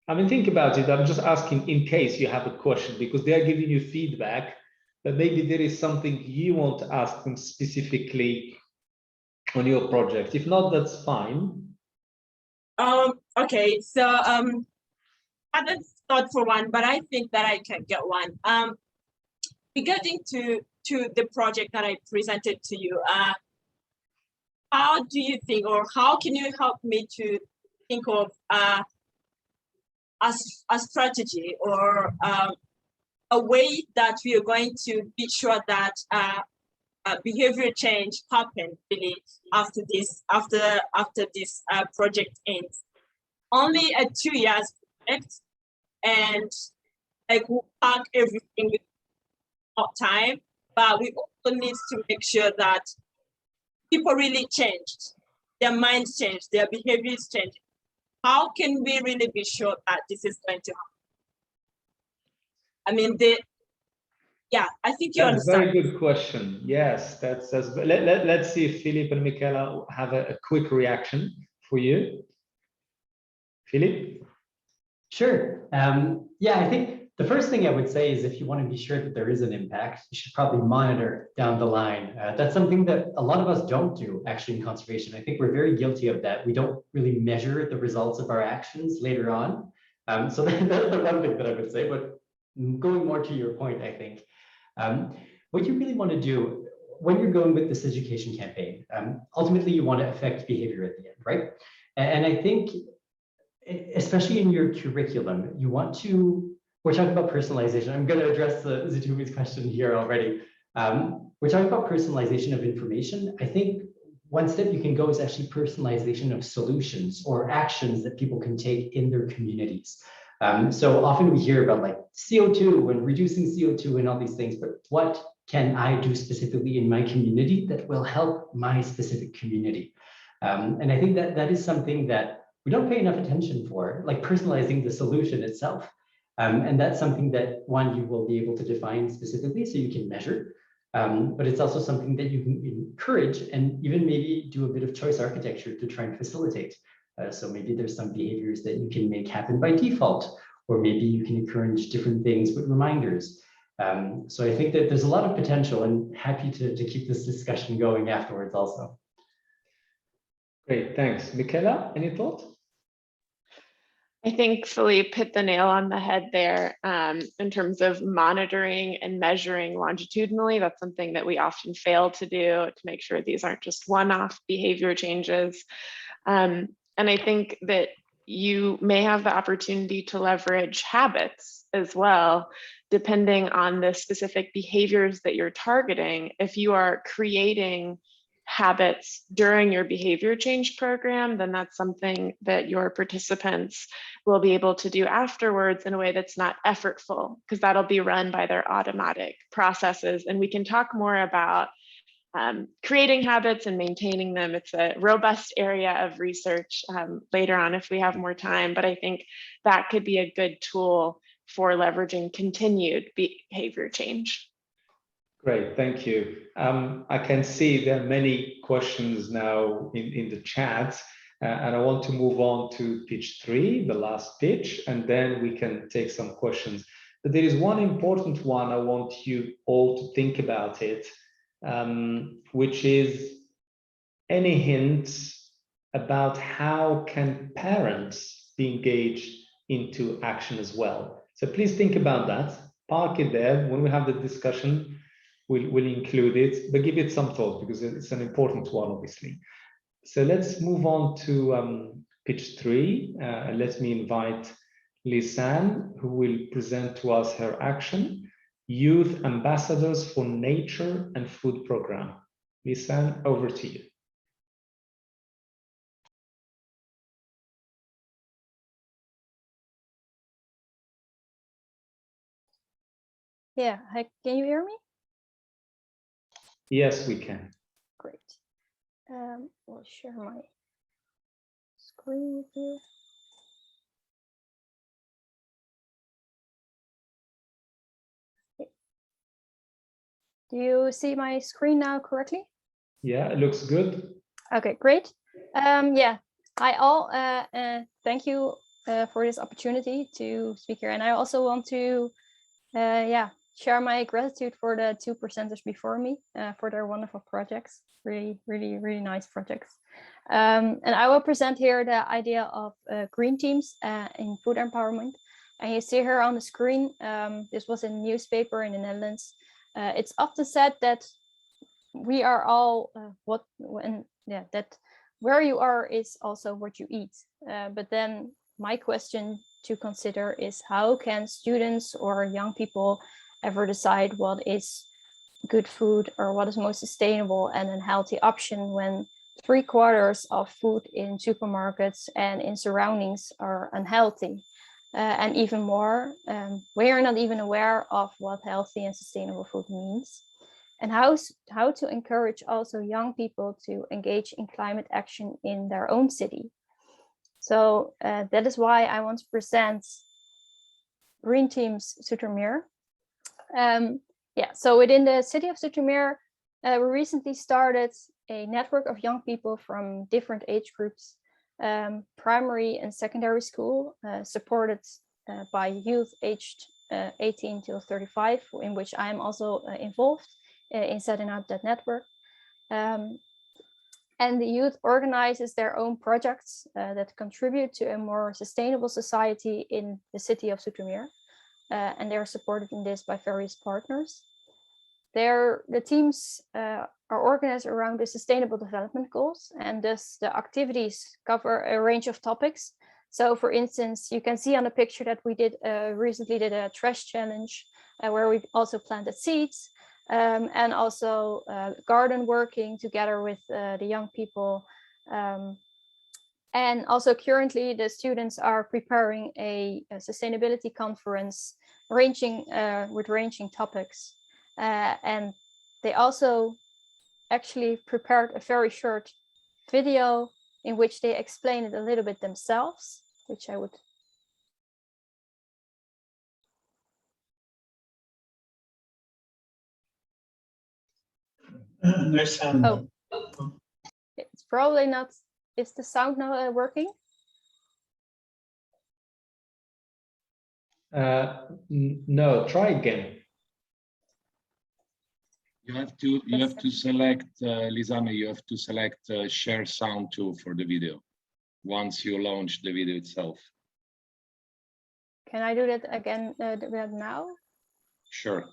I mean, think about it. I'm just asking in case you have a question, because they are giving you feedback, but maybe there is something you want to ask them specifically on your project. If not, that's fine. Okay, so I hadn't thought for one, but I think that I can get one. Regarding to the project that I presented to you, how do you think, or how can you help me to think of a strategy or a way that we are going to be sure that behavioral change happen really after this project ends? Only a 2 years project, and like we'll pack everything with time, but we also need to make sure that people really changed, their minds changed, their behaviors changed. How can we really be sure that this is going to happen? I mean, I think you understand. Very good question. Yes, that's let's see if Philip and Michaela have a quick reaction for you. Philip? Sure. Yeah, I think the first thing I would say is if you want to be sure that there is an impact, you should probably monitor down the line. That's something that a lot of us don't do actually in conservation. I think we're very guilty of that. We don't really measure the results of our actions later on. So that's the one thing that I would say, but going more to your point, I think, what you really want to do when you're going with this education campaign, ultimately you want to affect behavior at the end, right? And I think, especially in your curriculum, you want to, we're talking about personalization. I'm going to address Zitumi's question here already. We're talking about personalization of information. I think one step you can go is actually personalization of solutions or actions that people can take in their communities. So often we hear about like CO2 and reducing CO2 and all these things, but what can I do specifically in my community that will help my specific community? And I think that is something that we don't pay enough attention for, like personalizing the solution itself. And that's something that, one, you will be able to define specifically so you can measure, but it's also something that you can encourage and even maybe do a bit of choice architecture to try and facilitate. So maybe there's some behaviors that you can make happen by default, or maybe you can encourage different things with reminders. So I think that there's a lot of potential, and happy to keep this discussion going afterwards also. Great, thanks. Michaela, any thoughts? I think Philippe hit the nail on the head there in terms of monitoring and measuring longitudinally. That's something that we often fail to do to make sure these aren't just one-off behavior changes. And I think that you may have the opportunity to leverage habits as well, depending on the specific behaviors that you're targeting. If you are creating habits during your behavior change program, then that's something that your participants will be able to do afterwards in a way that's not effortful, because that'll be run by their automatic processes. And we can talk more about creating habits and maintaining them. It's a robust area of research later on if we have more time, but I think that could be a good tool for leveraging continued behavior change. Great, thank you. I can see there are many questions now in the chat, and I want to move on to pitch 3, the last pitch, and then we can take some questions. But there is one important one I want you all to think about it, which is any hints about how can parents be engaged into action as well. So please think about that, park it there. When we have the discussion, we'll include it, but give it some thought because it's an important one, obviously. So let's move on to pitch 3. And let me invite Lisanne, who will present to us her action, Youth Ambassadors for Nature and Food Program. Lisanne, over to you. Yeah, hi, can you hear me? Yes, we can. Great. I'll share my screen with you. Okay. Do you see my screen now correctly? Yeah, it looks good. Okay, great. Yeah, hi all. Thank you for this opportunity to speak here. And I also want to share my gratitude for the 2 presenters before me for their wonderful projects. Really nice projects. And I will present here the idea of green teams in food empowerment. And you see here on the screen, this was a newspaper in the Netherlands. It's often said that we are all that where you are is also what you eat. But then my question to consider is, how can students or young people ever decide what is good food or what is most sustainable and a healthy option when 3/4 of food in supermarkets and in surroundings are unhealthy? And even more, we are not even aware of what healthy and sustainable food means, and how to encourage also young people to engage in climate action in their own city. So that is why I want to present Green Teams Zoetermeer. So within the city of Zoetermeer, we recently started a network of young people from different age groups, primary and secondary school, supported by youth aged 18 to 35, in which I am also involved in setting up that network. And the youth organizes their own projects that contribute to a more sustainable society in the city of Zoetermeer. And they're supported in this by various partners. The teams are organized around the Sustainable Development Goals, and thus the activities cover a range of topics. So for instance, you can see on the picture that we recently did a trash challenge where we also planted seeds, and also garden working together with the young people. And also currently the students are preparing a sustainability conference with ranging topics. And they also actually prepared a very short video in which they explain it a little bit themselves, which I would. No sound. Oh, it's probably not. Is the sound not working? No, try again. You have to select, Lisanne, you have to select share sound too for the video once you launch the video itself. Can I do that again now? Sure.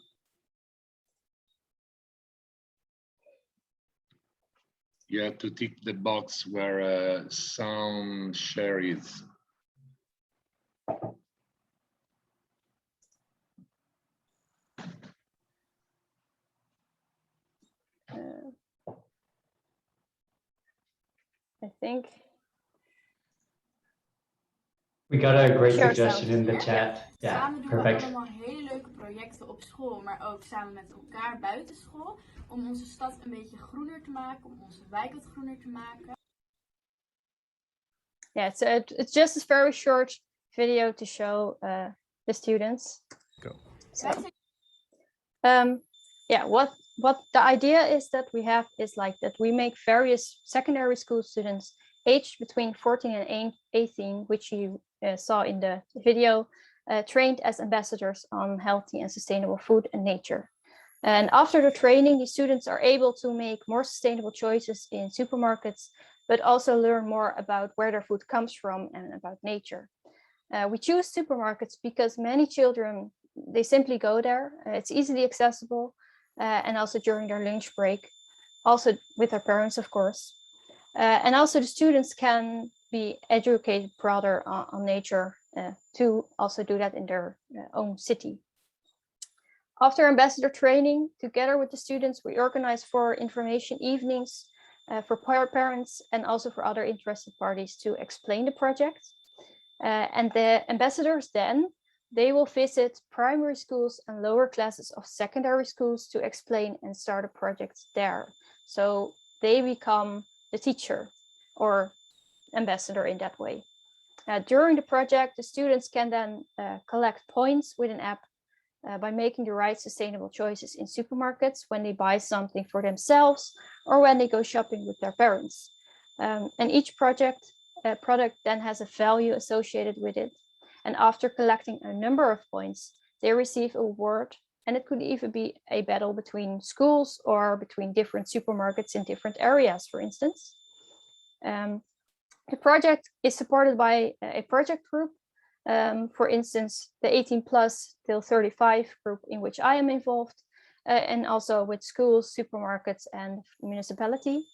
You have to tick the box where sound share is. I think We got a great Share suggestion sound. in the chat. Yeah, Samen doen perfect. we allemaal hele leuke projecten op school, maar ook samen met elkaar buiten school, om onze stad een beetje groener te maken, om onze wijk wat groener te maken. Yeah, so it's just a very short video to show the students. Go. So, yeah, what the idea is that we have is like that we make various secondary school students aged between 14 and 18, which you saw in the video, trained as ambassadors on healthy and sustainable food and nature. And after the training, the students are able to make more sustainable choices in supermarkets, but also learn more about where their food comes from and about nature. We choose supermarkets because many children, they simply go there. It's easily accessible, and also during their lunch break, also with their parents, of course. And also the students can be educated broader on nature to also do that in their own city. After ambassador training, together with the students, we organize for information evenings for parents and also for other interested parties to explain the project. And the ambassadors then, they will visit primary schools and lower classes of secondary schools to explain and start a project there. So they become the teacher or ambassador in that way. During the project, the students can then collect points with an app by making the right sustainable choices in supermarkets when they buy something for themselves or when they go shopping with their parents. And each product then has a value associated with it. And after collecting a number of points, they receive a reward. And it could even be a battle between schools or between different supermarkets in different areas, for instance. The project is supported by a project group. For instance, the 18 plus till 35 group in which I am involved, and also with schools, supermarkets, and municipality.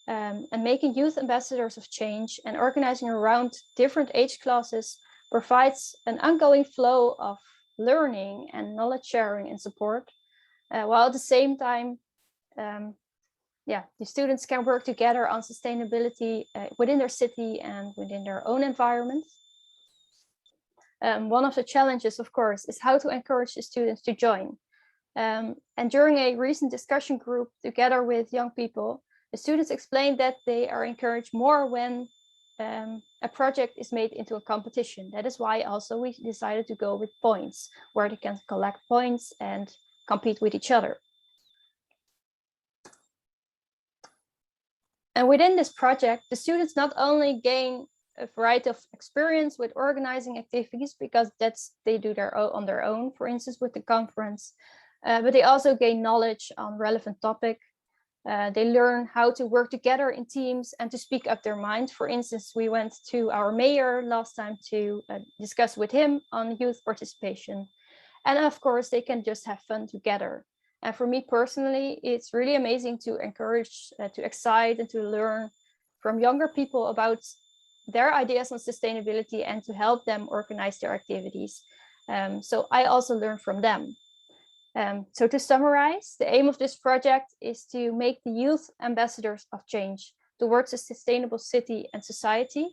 And making youth ambassadors of change and organizing around different age classes provides an ongoing flow of learning and knowledge sharing and support, while at the same time, the students can work together on sustainability within their city and within their own environment. One of the challenges, of course, is how to encourage the students to join. And during a recent discussion group together with young people, the students explained that they are encouraged more when a project is made into a competition. That is why also we decided to go with points, where they can collect points and compete with each other. And within this project, the students not only gain a variety of experience with organizing activities, because they do on their own, for instance, with the conference, but they also gain knowledge on relevant topic. They learn how to work together in teams and to speak up their mind. For instance, we went to our mayor last time to discuss with him on youth participation. And of course, they can just have fun together. And for me personally, it's really amazing to encourage, to excite and to learn from younger people about their ideas on sustainability and to help them organize their activities. So I also learn from them. So to summarize, the aim of this project is to make the youth ambassadors of change towards a sustainable city and society,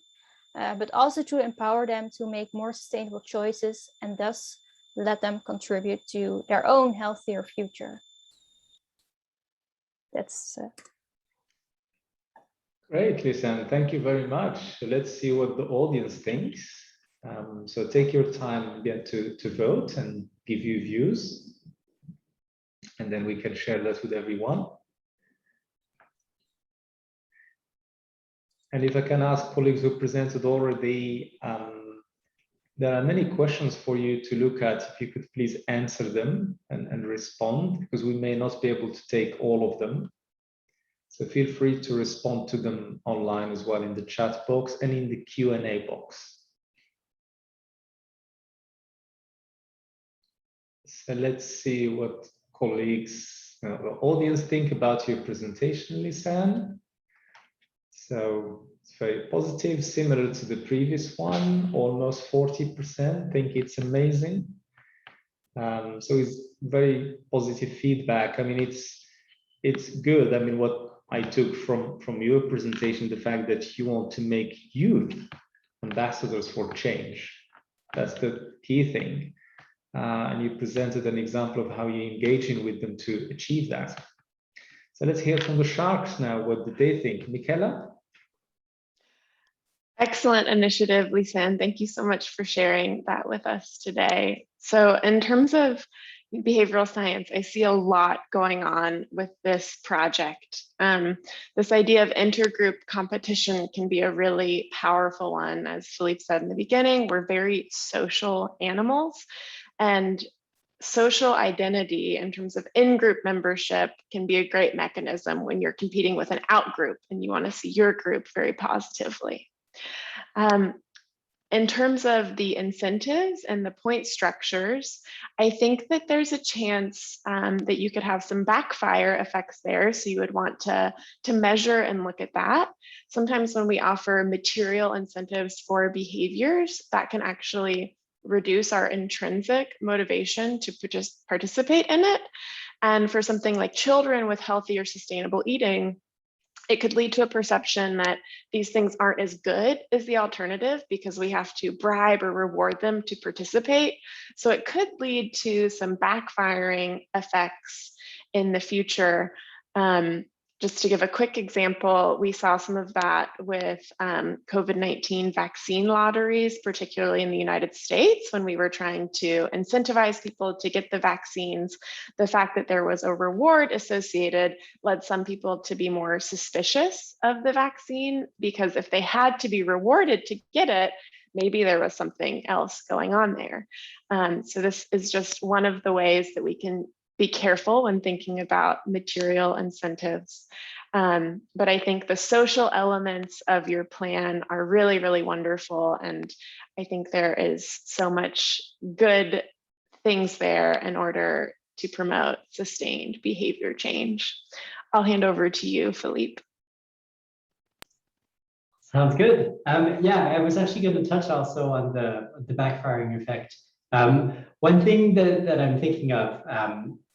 but also to empower them to make more sustainable choices and thus let them contribute to their own healthier future. That's Great, Lisanne. Thank you very much. So let's see what the audience thinks. So take your time again to vote and give your views. And then we can share that with everyone. And if I can ask colleagues who presented already, there are many questions for you to look at. If you could please answer them and respond, because we may not be able to take all of them. So feel free to respond to them online as well in the chat box and in the Q&A box. So let's see what colleagues, the audience think about your presentation, Lisanne. So it's very positive, similar to the previous one, almost 40% think it's amazing. So it's very positive feedback. I mean, it's good. I mean, what I took from your presentation, the fact that you want to make youth ambassadors for change. That's the key thing. And you presented an example of how you're engaging with them to achieve that. So let's hear from the sharks now. What do they think? Michaela? Excellent initiative, Lisa, and thank you so much for sharing that with us today. So in terms of behavioral science, I see a lot going on with this project. This idea of intergroup competition can be a really powerful one. As Philippe said in the beginning, we're very social animals, and social identity in terms of in-group membership can be a great mechanism when you're competing with an out-group and you want to see your group very positively. In terms of the incentives and the point structures, I think that there's a chance that you could have some backfire effects there. So you would want to measure and look at that. Sometimes when we offer material incentives for behaviors, that can actually reduce our intrinsic motivation to just participate in it. And for something like children with healthy or sustainable eating, it could lead to a perception that these things aren't as good as the alternative because we have to bribe or reward them to participate. So it could lead to some backfiring effects in the future. Just to give a quick example, we saw some of that with COVID-19 vaccine lotteries, particularly in the United States, when we were trying to incentivize people to get the vaccines. The fact that there was a reward associated led some people to be more suspicious of the vaccine, because if they had to be rewarded to get it, maybe there was something else going on there. So this is just one of the ways that we can be careful when thinking about material incentives. But I think the social elements of your plan are really, really wonderful. And I think there is so much good things there in order to promote sustained behavior change. I'll hand over to you, Philippe. Sounds good. Yeah, I was actually going to touch also on the backfiring effect. One thing that I'm thinking of,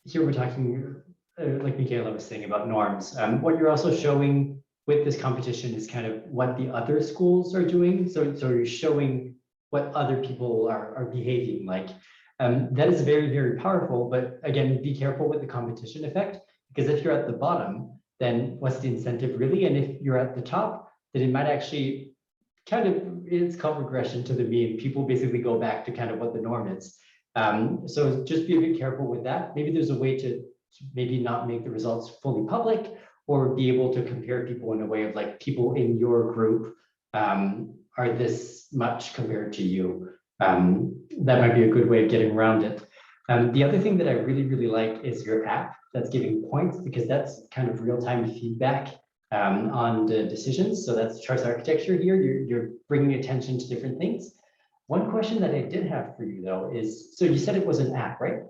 here we're talking, like Michaela was saying, about norms. What you're also showing with this competition is kind of what the other schools are doing. So you're showing what other people are behaving like. That is very, very powerful. But again, be careful with the competition effect, because if you're at the bottom, then what's the incentive really? And if you're at the top, then it might actually kind of, it's called regression to the mean. People basically go back to kind of what the norm is. So just be a bit careful with that. Maybe there's a way to maybe not make the results fully public, or be able to compare people in a way of like, people in your group are this much compared to you. That might be a good way of getting around it. The other thing that I really, really like is your app that's giving points, because that's kind of real-time feedback on the decisions. So that's choice architecture here. You're bringing attention to different things. One question that I did have for you though is, so you said it was an app, right?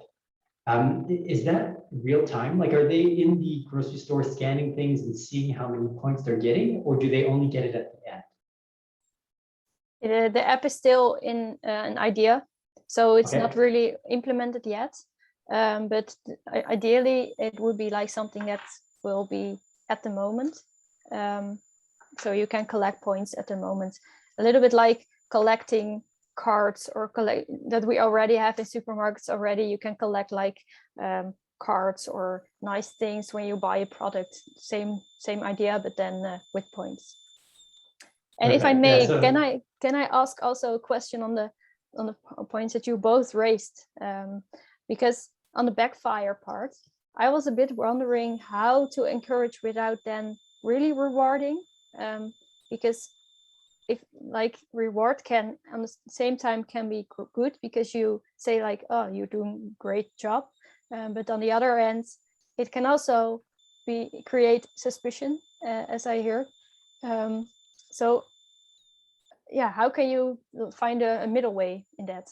Is that real time? Like, are they in the grocery store scanning things and seeing how many points they're getting, or do they only get it at the end? The app is still in an idea, so it's not really implemented yet. But ideally, it would be like something that will be at the moment. So you can collect points at the moment, a little bit like collecting cards or that we already have in supermarkets already. You can collect like cards or nice things when you buy a product. Same idea, but then with points. And if I may, can I ask also a question on the points that you both raised? Because on the backfire part, I was a bit wondering how to encourage without then really rewarding, because if like reward can at the same time can be good, because you say like, oh, you're doing a great job, but on the other end, it can also create suspicion, as I hear. So yeah, how can you find a middle way in that?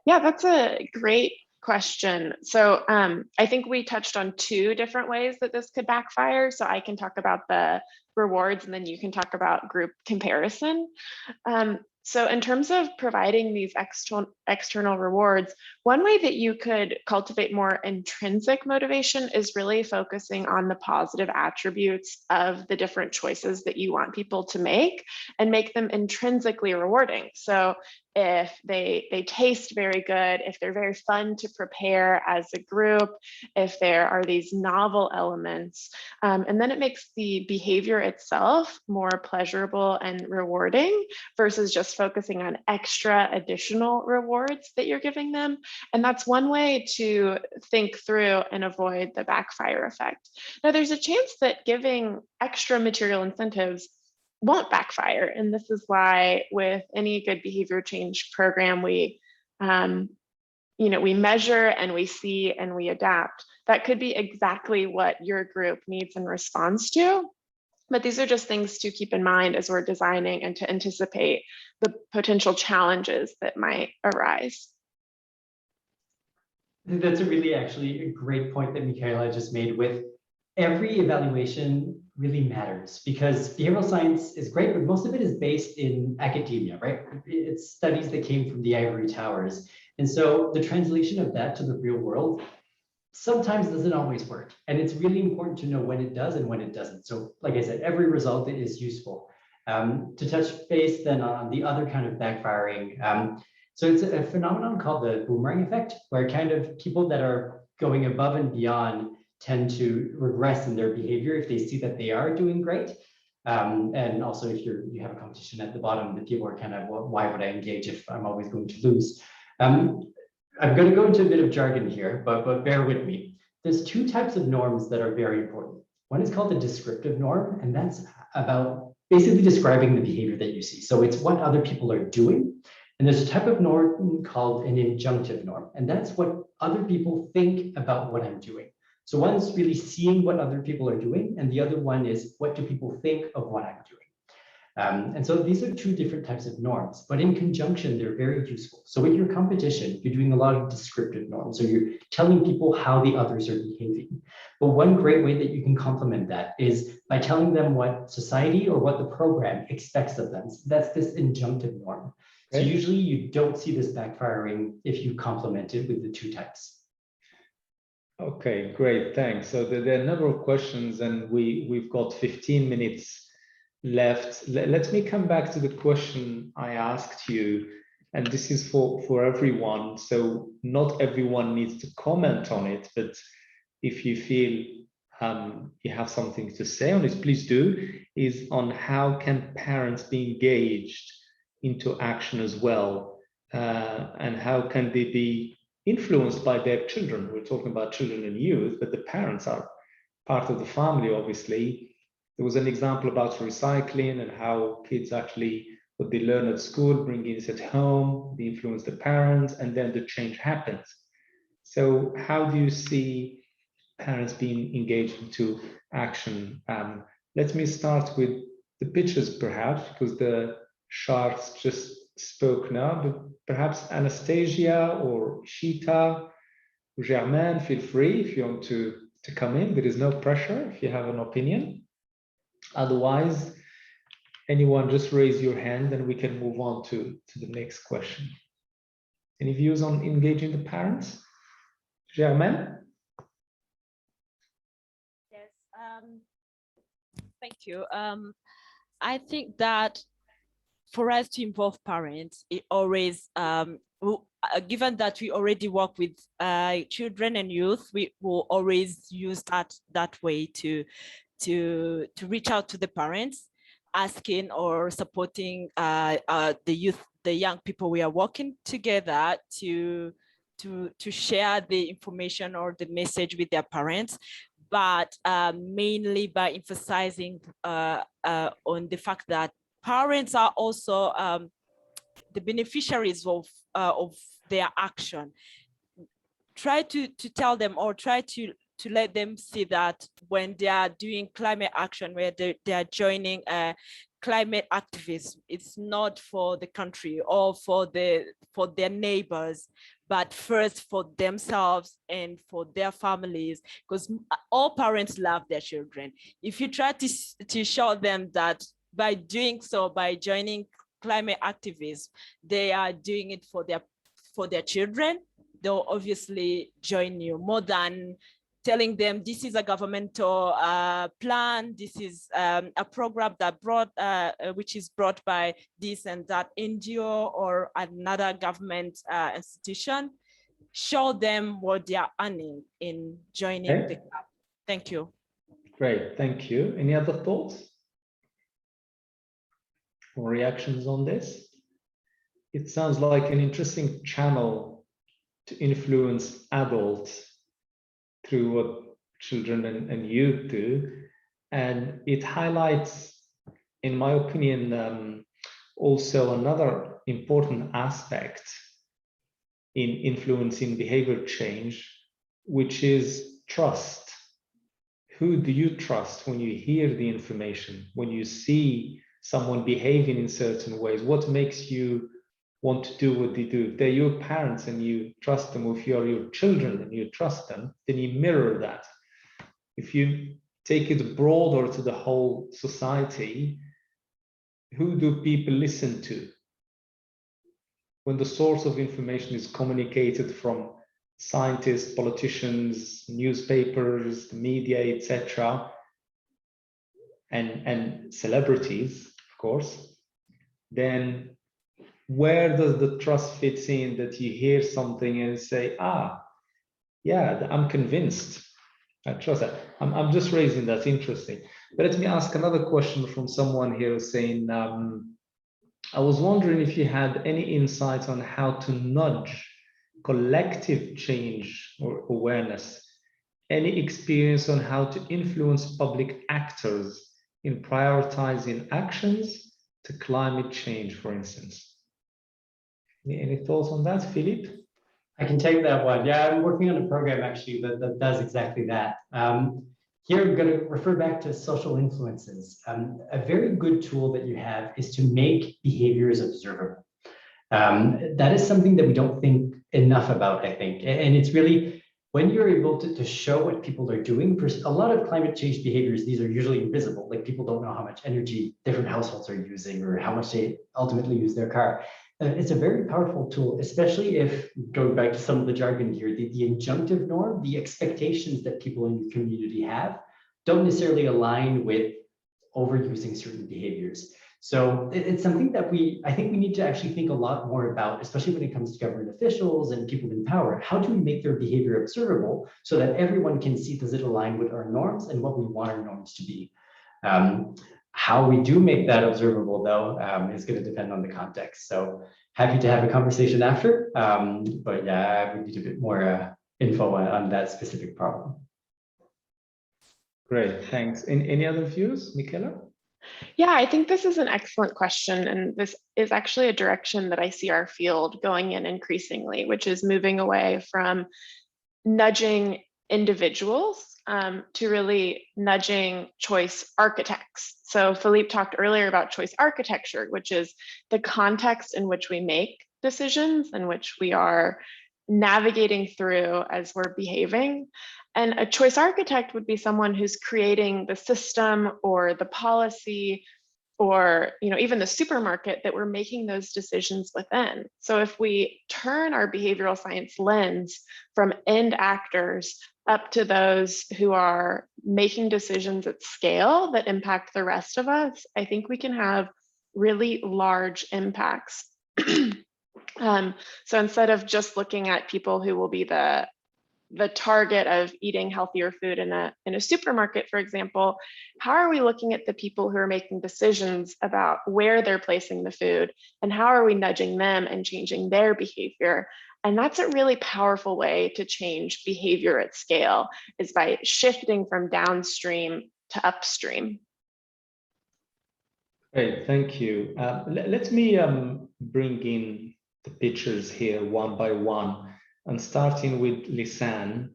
Yeah, that's a great question. So I think we touched on two different ways that this could backfire. So I can talk about the rewards, and then you can talk about group comparison. So in terms of providing these external rewards, one way that you could cultivate more intrinsic motivation is really focusing on the positive attributes of the different choices that you want people to make and make them intrinsically rewarding. So if they taste very good, if they're very fun to prepare as a group, if there are these novel elements. And then it makes the behavior itself more pleasurable and rewarding versus just focusing on extra additional rewards that you're giving them. And that's one way to think through and avoid the backfire effect. Now, there's a chance that giving extra material incentives won't backfire. And this is why with any good behavior change program, we measure and we see and we adapt. That could be exactly what your group needs and responds to. But these are just things to keep in mind as we're designing and to anticipate the potential challenges that might arise. That's a really actually a great point that Michaela just made. With every evaluation really matters, because behavioral science is great, but most of it is based in academia, right? It's studies that came from the ivory towers. And so the translation of that to the real world sometimes doesn't always work. And it's really important to know when it does and when it doesn't. So like I said, every result is useful. To touch base then on the other kind of backfiring, so it's a phenomenon called the boomerang effect, where kind of people that are going above and beyond tend to regress in their behavior if they see that they are doing great. And also if you have a competition at the bottom, the people are kind of, well, why would I engage if I'm always going to lose? I'm going to go into a bit of jargon here, but bear with me. There's two types of norms that are very important. One is called the descriptive norm, and that's about basically describing the behavior that you see. So it's what other people are doing. And there's a type of norm called an injunctive norm, and that's what other people think about what I'm doing. So one's really seeing what other people are doing, and the other one is what do people think of what I'm doing. And so these are two different types of norms, but in conjunction, they're very useful. So with your competition, you're doing a lot of descriptive norms. So you're telling people how the others are behaving. But one great way that you can complement that is by telling them what society or what the program expects of them. So that's this injunctive norm. So usually you don't see this backfiring if you complement it with the two types. Okay, great, thanks. So there are a number of questions and we've got 15 minutes left. Let me come back to the question I asked you, and this is for everyone. So not everyone needs to comment on it, but if you feel you have something to say on it, please do, is on how can parents be engaged into action as well, and how can they be influenced by their children. We're talking about children and youth, but the parents are part of the family, obviously. There was an example about recycling and how kids actually, what they learn at school, bring it at home, they influence the parents, and then the change happens. So how do you see parents being engaged into action? Let me start with the pictures, perhaps, because the sharks just spoke now, but perhaps Anastasia or Shita, Germaine, feel free if you want to come in. There is no pressure if you have an opinion. Otherwise, anyone just raise your hand and we can move on to the next question. Any views on engaging the parents? Germaine? Yes, thank you. I think that for us to involve parents, it always, given that we already work with children and youth, we will always use that way to reach out to the parents, asking or supporting the youth, the young people we are working together to share the information or the message with their parents, but mainly by emphasizing on the fact that parents are also the beneficiaries of their action. Try to tell them or try to let them see that when they are doing climate action, where they are joining climate activists, it's not for the country or for their neighbors, but first for themselves and for their families, because all parents love their children. If you try to show them that by doing so, by joining climate activists, they are doing it for their children, they'll obviously join you more than telling them this is a governmental plan, this is a program that which is brought by this and that NGO or another government institution. Show them what they are earning in joining the club. Thank you. Great, thank you. Any other thoughts or reactions on this? It sounds like an interesting channel to influence adults through what children and youth do. And it highlights, in my opinion, also another important aspect in influencing behavior change, which is trust. Who do you trust when you hear the information, when you see someone behaving in certain ways? What makes you want to do what they do? If they're your parents and you trust them, or if you're your children and you trust them, then you mirror that. If you take it broader to the whole society, who do people listen to? When the source of information is communicated from scientists, politicians, newspapers, the media, etc., and celebrities, of course, then where does the trust fit in that you hear something and say, ah, yeah, I'm convinced, I trust that. I'm just raising that, interesting. But let me ask another question from someone here saying, I was wondering if you had any insight on how to nudge collective change or awareness, any experience on how to influence public actors in prioritizing actions to climate change, for instance. Any thoughts on that, Philippe? I can take that one. Yeah, I'm working on a program actually that does exactly that. Here, I'm going to refer back to social influences. A very good tool that you have is to make behaviors observable. That is something that we don't think enough about, I think. And it's really when you're able to show what people are doing. For a lot of climate change behaviors, these are usually invisible. Like people don't know how much energy different households are using or how much they ultimately use their car. It's a very powerful tool, especially if, going back to some of the jargon here, the injunctive norm, the expectations that people in your community have, don't necessarily align with overusing certain behaviors. So it's something that I think we need to actually think a lot more about, especially when it comes to government officials and people in power. How do we make their behavior observable so that everyone can see, does it align with our norms and what we want our norms to be? How we do make that observable, though, is going to depend on the context. So happy to have a conversation after, but yeah, we need a bit more info on that specific problem. Great, thanks. Any other views, Michaela? Yeah, I think this is an excellent question. And this is actually a direction that I see our field going in increasingly, which is moving away from nudging individuals to really nudging choice architects. So Philippe talked earlier about choice architecture, which is the context in which we make decisions, in which we are navigating through as we're behaving. And a choice architect would be someone who's creating the system or the policy or even the supermarket that we're making those decisions within. So if we turn our behavioral science lens from end actors up to those who are making decisions at scale that impact the rest of us, I think we can have really large impacts. So instead of just looking at people who will be the target of eating healthier food in a supermarket, for example, how are we looking at the people who are making decisions about where they're placing the food and how are we nudging them and changing their behavior? And that's a really powerful way to change behavior at scale, is by shifting from downstream to upstream. Great, thank you. Let me bring in the pictures here one by one. And starting with Lisanne,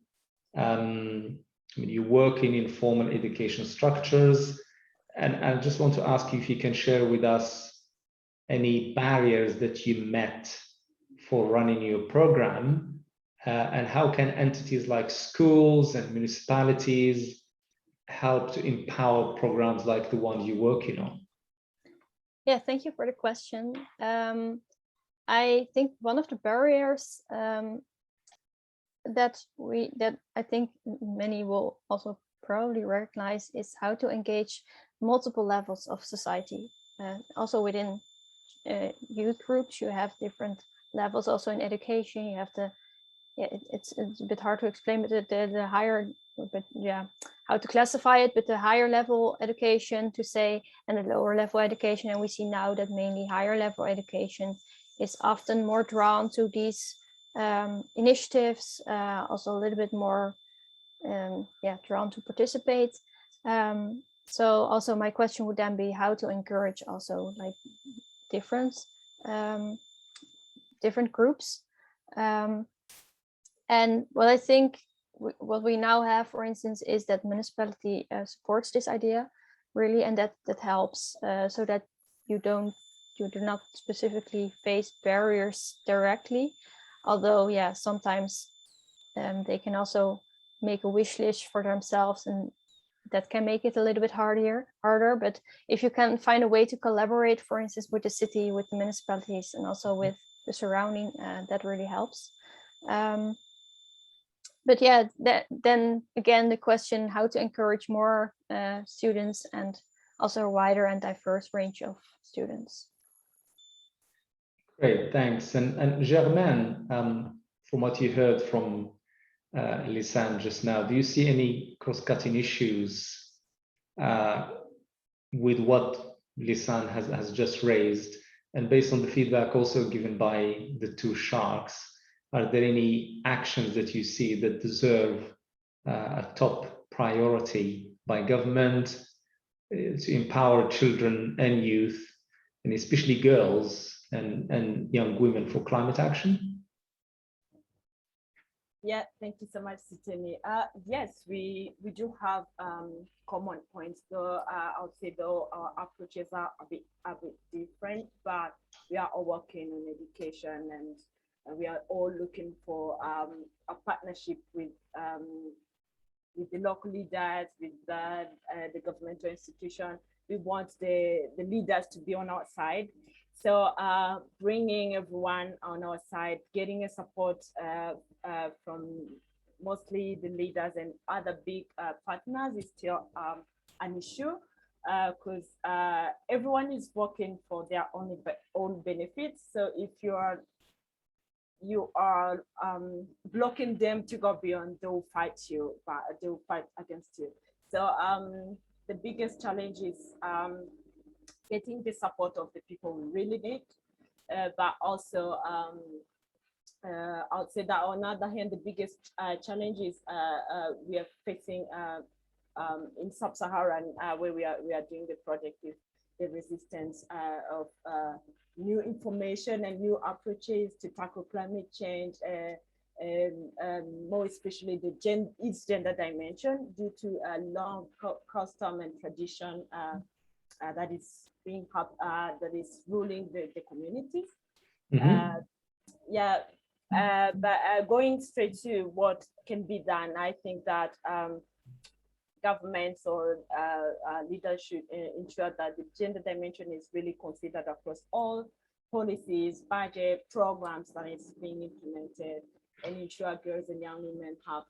you work in informal education structures, and I just want to ask you if you can share with us any barriers that you met for running your program, and how can entities like schools and municipalities help to empower programs like the one you're working on? Yeah, thank you for the question. I think one of the barriers that I think many will also probably recognize is how to engage multiple levels of society. Also within youth groups, you have different levels. Also in education, you have the it's a bit hard to explain, but the higher, but yeah, how to classify it, but the higher level education to say, and the lower level education. And we see now that mainly higher level education is often more drawn to these initiatives, also a little bit more drawn to participate. So also my question would then be how to encourage also like different groups. And what I think what we now have, for instance, is that municipality supports this idea really, and that helps so that you do not specifically face barriers directly. Although, yeah, sometimes they can also make a wish list for themselves, and that can make it a little bit harder. But if you can find a way to collaborate, for instance, with the city, with the municipalities, and also with the surrounding, that really helps. But yeah, then again, the question how to encourage more students and also a wider and diverse range of students. Great, thanks. And Germaine, from what you heard from Lisanne just now, do you see any cross-cutting issues with what Lisanne has just raised? And based on the feedback also given by the two sharks, are there any actions that you see that deserve a top priority by government to empower children and youth, and especially girls and young women for climate action? Yeah, thank you so much, Sitini. Yes, we do have common points, though I would say though our approaches are a bit different, but we are all working on education, and we are all looking for a partnership with the local leaders, with the governmental institution. We want the leaders to be on our side. So bringing everyone on our side, getting a support from mostly the leaders and other big partners is still an issue, because everyone is working for their own benefits. So if you are blocking them to go beyond, they'll fight you, but they'll fight against you. So the biggest challenge is getting the support of the people we really need, but also I would say that on the other hand, the biggest challenge is we are facing in sub-Saharan, where we are doing the project, is the resistance of new information and new approaches to tackle climate change, and more especially its gender dimension, due to a long custom and tradition that is ruling the communities. But going straight to what can be done, I think that governments or leaders should ensure that the gender dimension is really considered across all policies, budget, programs that is being implemented, and ensure girls and young women have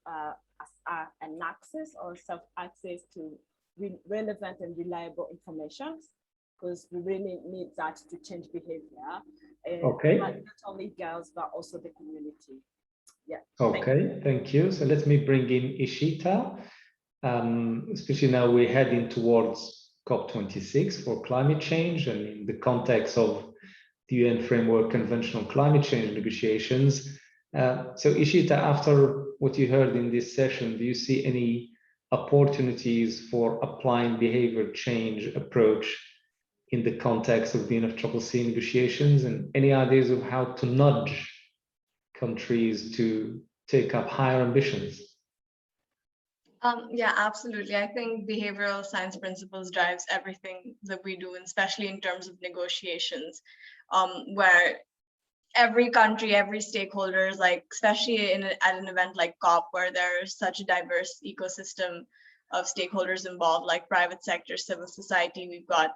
an access or self-access to relevant and reliable information, because we really need that to change behavior. Okay. Not only girls, but also the community. Yeah. Okay, thank you. So let me bring in Ishita. Especially now we're heading towards COP26 for climate change, and in the context of the UN Framework Convention on Climate Change negotiations. So Ishita, after what you heard in this session, do you see any opportunities for applying behavior change approach in the context of the UNFCCC negotiations, and any ideas of how to nudge countries to take up higher ambitions? Yeah, absolutely. I think behavioral science principles drives everything that we do, and especially in terms of negotiations, where every country, every stakeholder is like, especially at an event like COP, where there's such a diverse ecosystem of stakeholders involved, like private sector, civil society, we've got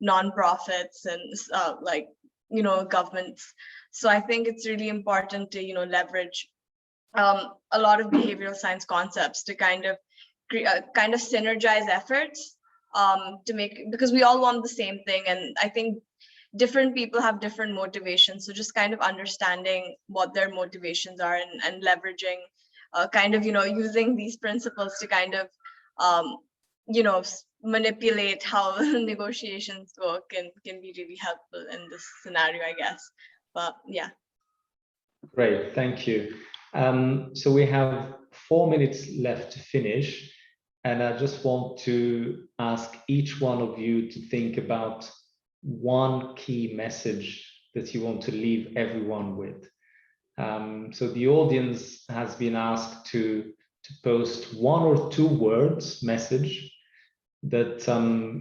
nonprofits and governments. So I think it's really important to leverage a lot of behavioral science concepts to kind of synergize efforts to make, because we all want the same thing. And I think different people have different motivations. So just kind of understanding what their motivations are and leveraging using these principles to kind of, manipulate how negotiations go can be really helpful in this scenario, I guess. But yeah. Great, thank you. So we have 4 minutes left to finish, and I just want to ask each one of you to think about one key message that you want to leave everyone with. So the audience has been asked to post 1 or 2 words message that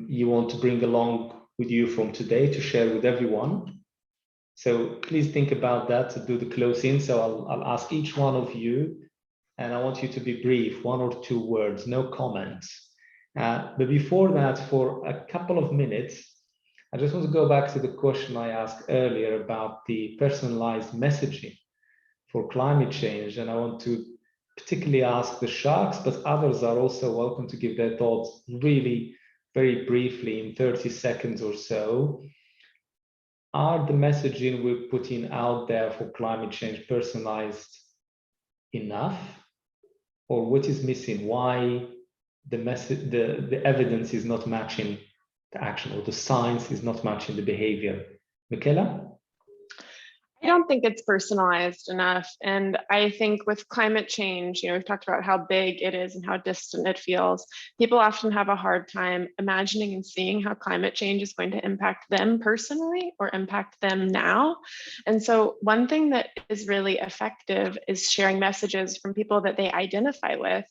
you want to bring along with you from today to share with everyone. So please think about that to do the close-in. So I'll ask each one of you, and I want you to be brief, 1 or 2 words, no comments. But before that, for a couple of minutes, I just want to go back to the question I asked earlier about the personalized messaging for climate change. And I want to particularly ask the sharks, but others are also welcome to give their thoughts really very briefly in 30 seconds or so. Are the messaging we're putting out there for climate change personalized enough? Or what is missing? Why the evidence is not matching the action, or the science is not matching the behavior? Michaela? I don't think it's personalized enough. And I think with climate change, we've talked about how big it is and how distant it feels. People often have a hard time imagining and seeing how climate change is going to impact them personally or impact them now. And so one thing that is really effective is sharing messages from people that they identify with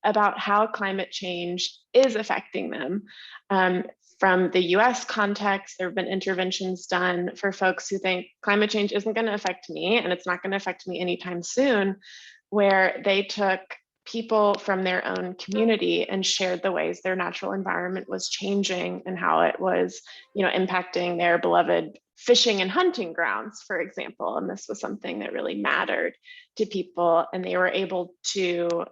about how climate change is affecting them. From the US context, there have been interventions done for folks who think climate change isn't going to affect me and it's not going to affect me anytime soon, where they took people from their own community and shared the ways their natural environment was changing and how it was, impacting their beloved fishing and hunting grounds, for example. And this was something that really mattered to people, and they were able to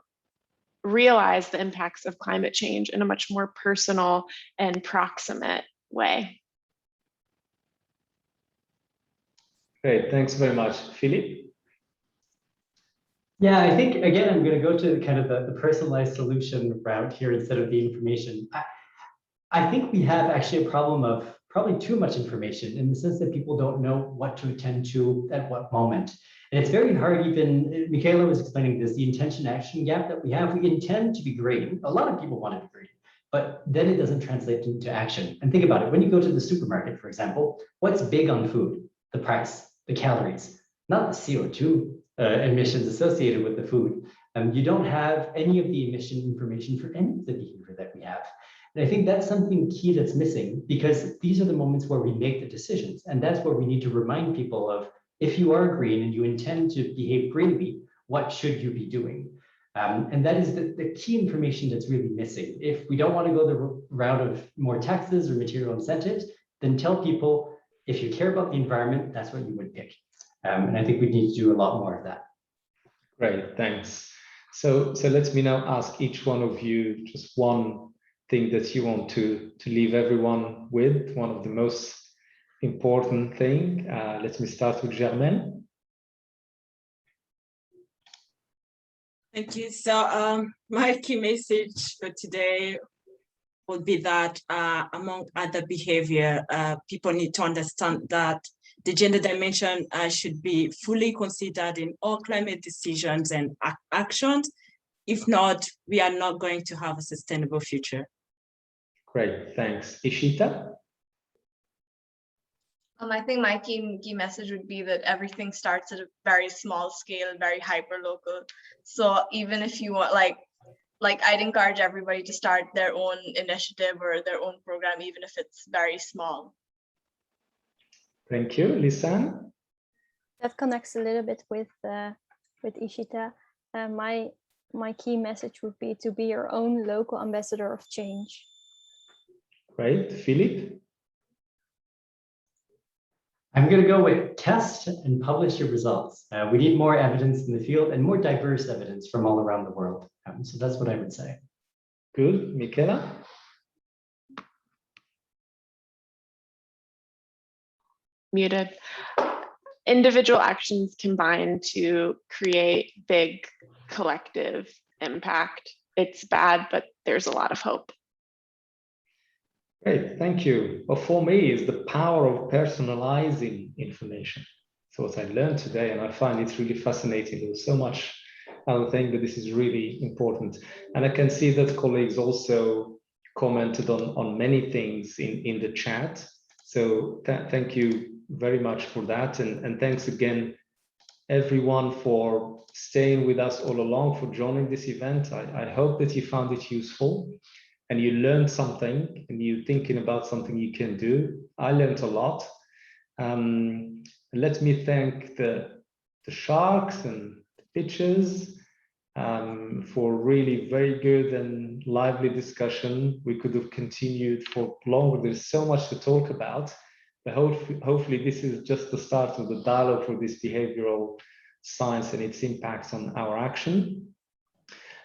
realize the impacts of climate change in a much more personal and proximate way. Great, thanks very much. Philippe? Yeah, I think, again, I'm going to go to kind of the personalized solution route here instead of the information. I think we have actually a problem of probably too much information, in the sense that people don't know what to attend to at what moment. And it's very hard, even Michaela was explaining this, the intention action gap that we have. We intend to be green. A lot of people want to be green, but then it doesn't translate into action. And think about it. When you go to the supermarket, for example, what's big on food? The price, the calories, not the CO2 emissions associated with the food. You don't have any of the emission information for any of the behavior that we have. And I think that's something key that's missing, because these are the moments where we make the decisions. And that's where we need to remind people of, if you are green and you intend to behave greenly, what should you be doing? And that is the key information that's really missing. If we don't want to go the route of more taxes or material incentives, then tell people, if you care about the environment, that's what you would pick. And I think we need to do a lot more of that. Great, thanks. So let me now ask each one of you just one thing that you want to leave everyone with, one of the most important thing. Let me start with Germaine. Thank you. So my key message for today would be that among other behavior, people need to understand that the gender dimension should be fully considered in all climate decisions and actions. If not, we are not going to have a sustainable future. Great, thanks. Ishita? I think my key message would be that everything starts at a very small scale, very hyper local. So even if you want, like I'd encourage everybody to start their own initiative or their own program, even if it's very small. Thank you, Lisanne. That connects a little bit with Ishita. My key message would be to be your own local ambassador of change. Great, Philippe. I'm going to go with test and publish your results. We need more evidence in the field and more diverse evidence from all around the world. So that's what I would say. Good. Michaela? Muted. Individual actions combine to create big collective impact. It's bad, but there's a lot of hope. Great, thank you. Well, for me, is the power of personalizing information. So what I learned today, and I find it's really fascinating. There's so much other thing, but this is really important. And I can see that colleagues also commented on many things in the chat. So thank you very much for that. And thanks again, everyone, for staying with us all along, for joining this event. I hope that you found it useful and you learned something and you're thinking about something you can do. I learned a lot. Let me thank the sharks and the pitchers for really very good and lively discussion. We could have continued for longer. There's so much to talk about. But hopefully this is just the start of the dialogue for this behavioral science and its impacts on our action.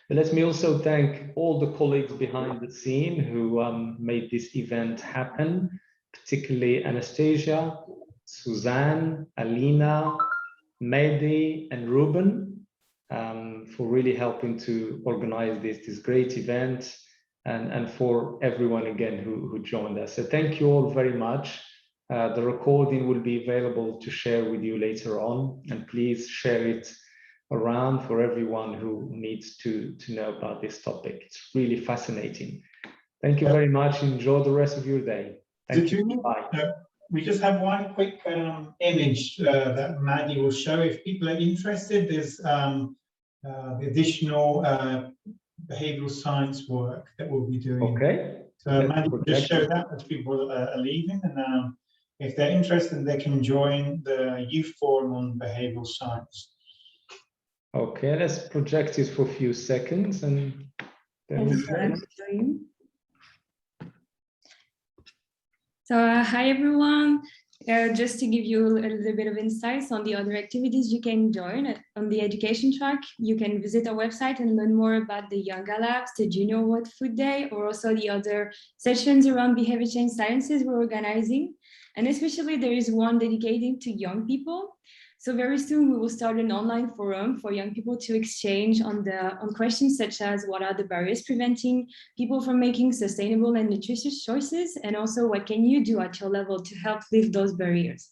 But let me also thank all the colleagues behind the scene who made this event happen, particularly Anastasia, Suzanne, Alina, Mehdi, and Ruben for really helping to organize this great event, and for everyone again who joined us. So thank you all very much. The recording will be available to share with you later on, and please share it around for everyone who needs to know about this topic. It's really fascinating. Thank you very much. Enjoy the rest of your day. Thank you. Bye. We just have one quick image that Maddie will show. If people are interested, there's the additional behavioral science work that we'll be doing. Okay. So Maddie will just show that as people are leaving, and if they're interested, they can join the youth forum on behavioral science. Okay, let's project it for a few seconds and then So hi everyone, just to give you a little bit of insights on the other activities you can join on the education track. You can visit our website and learn more about the Yoga Labs, the Junior World Food Day, or also the other sessions around behavior change sciences we're organizing. And especially there is one dedicated to young people. So very soon we will start an online forum for young people to exchange on questions such as what are the barriers preventing people from making sustainable and nutritious choices, and also what can you do at your level to help lift those barriers.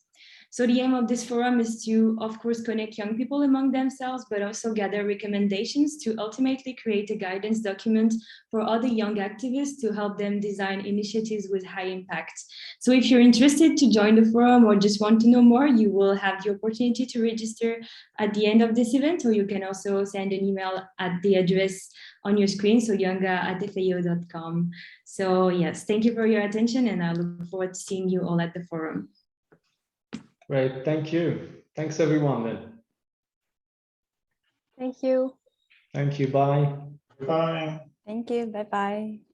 So the aim of this forum is to, of course, connect young people among themselves, but also gather recommendations to ultimately create a guidance document for other young activists to help them design initiatives with high impact. So if you're interested to join the forum or just want to know more, you will have the opportunity to register at the end of this event, or you can also send an email at the address on your screen, so younga@fao.com. So yes, thank you for your attention, and I look forward to seeing you all at the forum. Great, thank you. Thanks everyone then. Thank you. Thank you, bye. Bye. Thank you, bye-bye.